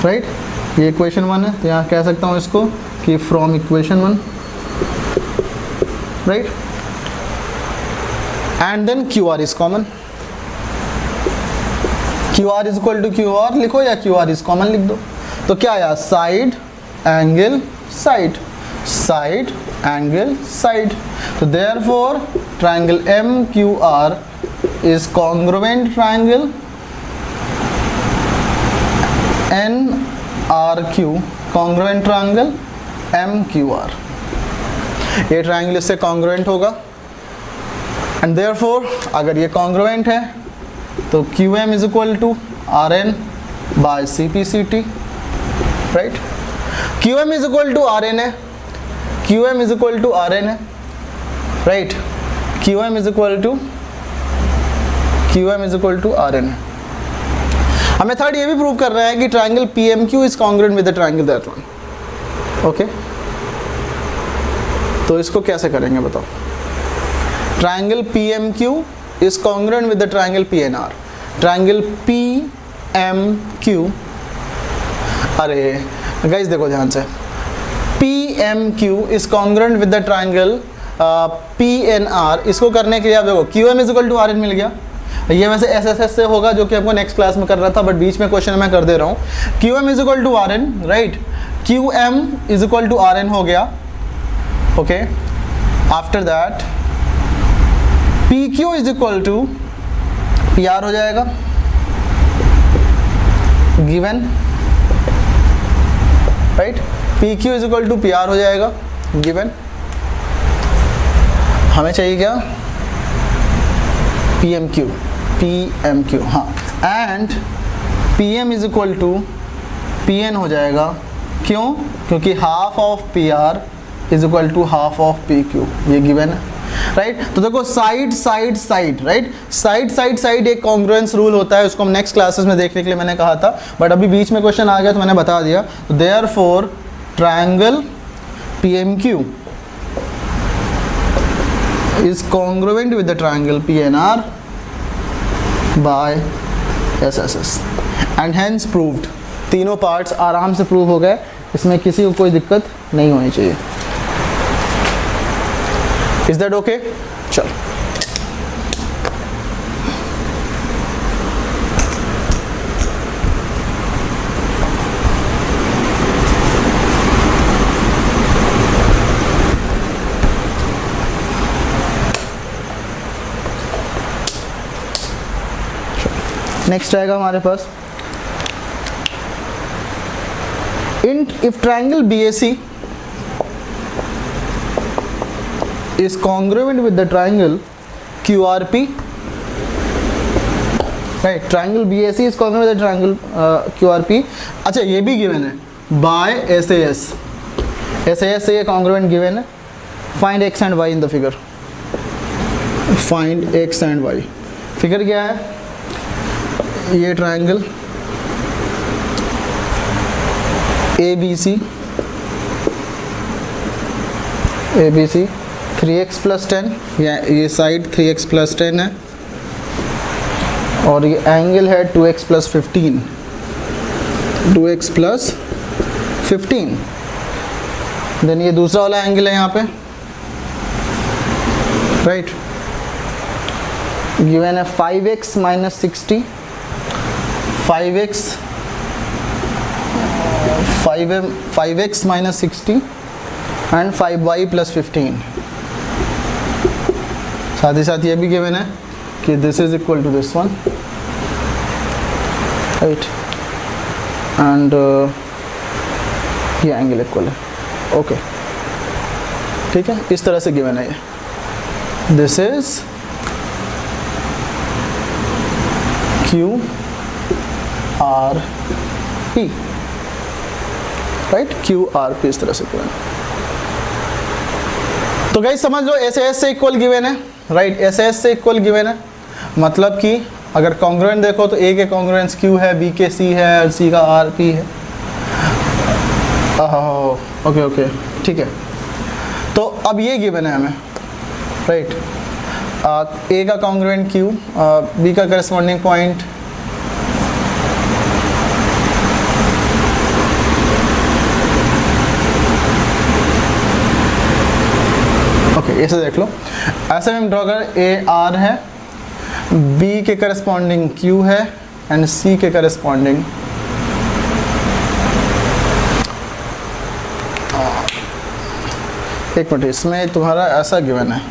Speaker 1: right. ये इक्वेशन 1 है तो यहाँ कह सकता हूँ इसको कि from equation 1, right. And then QR is common. QR is equal to QR लिखो या QR इज कॉमन लिख दो. तो क्या आया? Side angle side, side angle side. तो therefore triangle MQR is congruent triangle NRQ, congruent triangle MQR. ये ट्रायंगल इससे कॉन्ग्रुएंट होगा एंड देयरफॉर अगर ये कॉन्ग्रुएंट है तो QM is equal to RN by CPCT, right. QM is equal to RN है, QM is equal to RN है, right. QM is equal to RN है। हमें थर्ड ये भी प्रूव कर रहा है कि triangle PMQ is congruent with the triangle that one, okay. तो इसको कैसे करेंगे बताओ। Triangle PMQ is congruent with the triangle PNR। Triangle PMQ, अरे गाइस देखो ध्यान से, PMQ is congruent with the triangle PNR। इसको करने के लिए आप देखो QM is equal to RN मिल गया। ये वैसे SSS से होगा जो कि आपको नेक्स्ट क्लास में कर रहा था, बट बीच में क्वेश्चन मैं कर दे रहा हूँ। QM is equal to RN, right. QM is equal to RN हो गया, okay. After that PQ is equal to PR हो जाएगा, given, right. PQ is equal to PR हो जाएगा, गिवन। हमें चाहिए क्या, PMQ, हाँ। And PM is equal to PN हो जाएगा, क्यों, क्योंकि half of PR is equal to half of PQ, ये गिवन है, राइट। तो देखो side side side, right, side side side एक कॉन्ग्रुएंस रूल होता है, उसको हम नेक्स्ट क्लासेस में देखने के लिए मैंने कहा था, बट अभी बीच में क्वेश्चन आ गया तो मैंने बता दिया। तो therefore triangle PMQ is congruent with the triangle PNR by SSS and hence proved। तीनों पार्ट्स आराम से प्रूव हो गए, इसमें किसी को कोई दिक्कत नहीं होनी चाहिए। Is that okay? चलो नेक्स्ट आएगा हमारे पास int if triangle BAC is congruent with the triangle QRP, right, triangle BAC is congruent with the triangle QRP। अच्छा ये भी गिवन है by SAS से ये congruent गिवन है। find x and y in the figure, find x and y। Figure क्या है, ये ट्रायंगल ABC 3x + 10, ये साइड 3x + 10 है और ये एंगल है 2x + 15, 2x + 15। देन ये दूसरा वाला एंगल है यहाँ पे, राइट। गिवन है 5x - 60, 5x - 60 एंड 5y + 15। साथ ही साथ ये भी गिवन है कि this is equal to this one, right, and ये एंगल इक्वल है, ओके, ठीक है। इस तरह से गिवन है ये, this is QRP, right, QRP इस तरह से गिवन है। तो गाइस समझ लो SAS से इक्वल गिवन है, राइट, SAS से इक्वल गिवन है, मतलब कि अगर कॉन्ग्रुएंट देखो तो A के कॉन्ग्रुएंस Q है, B के C है और C का RP है। ओके, ठीक है। तो अब ये गिवन है हमें, राइट, A का कॉन्ग्रुएंट Q, B का करस्पॉन्डिंग पॉइंट ऐसे देख लो, ऐसे में हम ड्रॉ कर AR है, B के करस्पॉन्डिंग Q है एंड C के करस्पॉन्डिंग एक मिनट, इसमें तुम्हारा ऐसा गिवन है,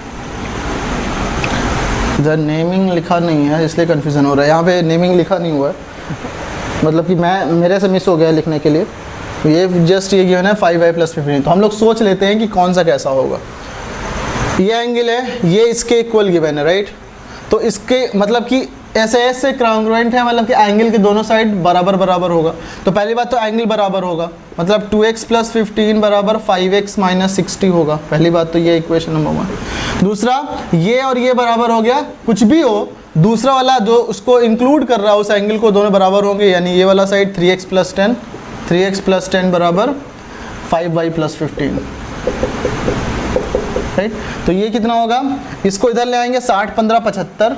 Speaker 1: इधर नेमिंग लिखा नहीं है इसलिए कन्फ्यूज़न हो रहा है। यहाँ पे नेमिंग लिखा नहीं हुआ है, मतलब कि मेरे से मिस हो गया लिखने के लिए। ये जस्ट ये गिवन है 5y + 15। तो हम लोग सोच लेते हैं कि कौन सा कैसा होगा। ये एंगल है, ये इसके इक्वल गिवन है, राइट। तो इसके मतलब कि ऐसे से कॉन्ग्रुएंट है, मतलब कि एंगल के दोनों साइड बराबर बराबर होगा। तो पहली बात तो एंगल बराबर होगा, मतलब 2x + 15 बराबर 5x - 60 होगा। पहली बात तो ये इक्वेशन नंबर 1। दूसरा, ये और ये बराबर हो गया, कुछ भी हो दूसरा वाला जो उसको इंक्लूड कर रहा है उस एंगल को, दोनों बराबर होंगे, यानी ये वाला साइड 3x + 10 बराबर 5y + 15, राइट। तो ये कितना होगा, इसको इधर ले आएंगे, 60 15 75,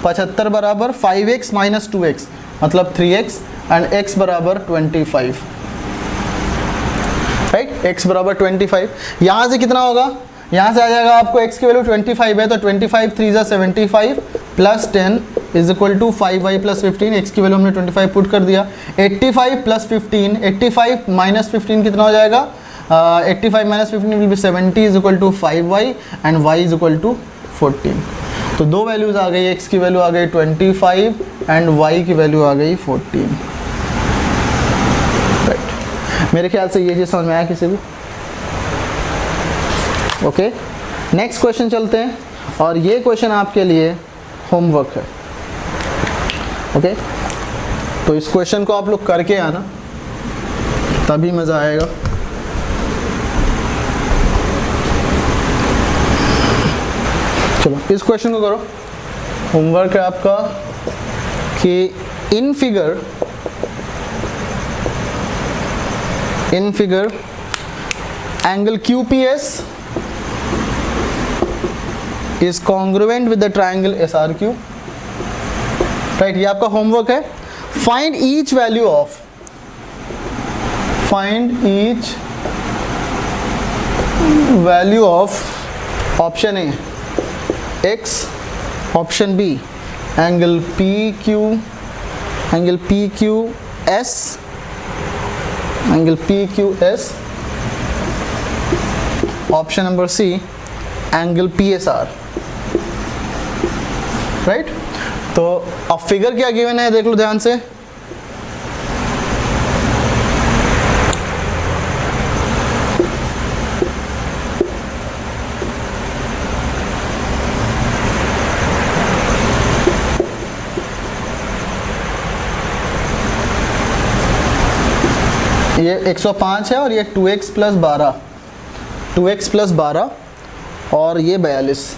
Speaker 1: 75 बराबर 5x - 2x मतलब 3x एंड x बराबर 25, राइट। x बराबर 25, यहाँ से कितना होगा, यहाँ से आ जाएगा आपको x की वैल्यू 25 है, तो 25 3 = 75 + 10 = 5y + 15, x की वैल्यू हमने 25 पुट कर दिया। 85 + 15, 85 - 15 कितना हो जाएगा, 85 - 15 will be 70 = 5y and y = 14। तो दो वैल्यूज आ गई, x की वैल्यू आ गई 25 एंड y की वैल्यू आ गई 14, राइट। मेरे ख्याल से ये चीज़ समझ में आया किसी भी? ओके, नेक्स्ट क्वेश्चन चलते हैं, और ये क्वेश्चन आपके लिए होमवर्क है। ओके, तो इस क्वेश्चन को आप लोग करके आना, तभी मज़ा आएगा। चलो इस क्वेश्चन को करो। होमवर्क है आपका कि in figure angle QPS is congruent with the triangle SRQ, right. ये आपका होमवर्क है। Find each value of option A x, option B angle PQS, option number C angle PSR, right. तो अब फिगर क्या गिवन है देख लो ध्यान से। ये 105 है और ये 2x + 12 और ये 42।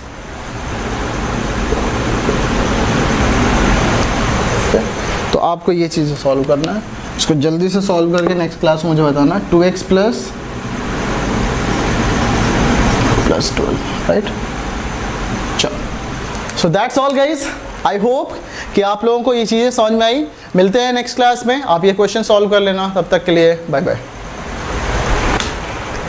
Speaker 1: तो आपको ये चीज़ें सॉल्व करना है, इसको जल्दी से सॉल्व करके नेक्स्ट क्लास में मुझे बताना। 2x + 12, right. चलो, so that's all guys. I hope कि आप लोगों को ये चीज़ें समझ में आई। मिलते हैं नेक्स्ट क्लास में, आप ये क्वेश्चन सॉल्व कर लेना। तब तक के लिए बाय बाय।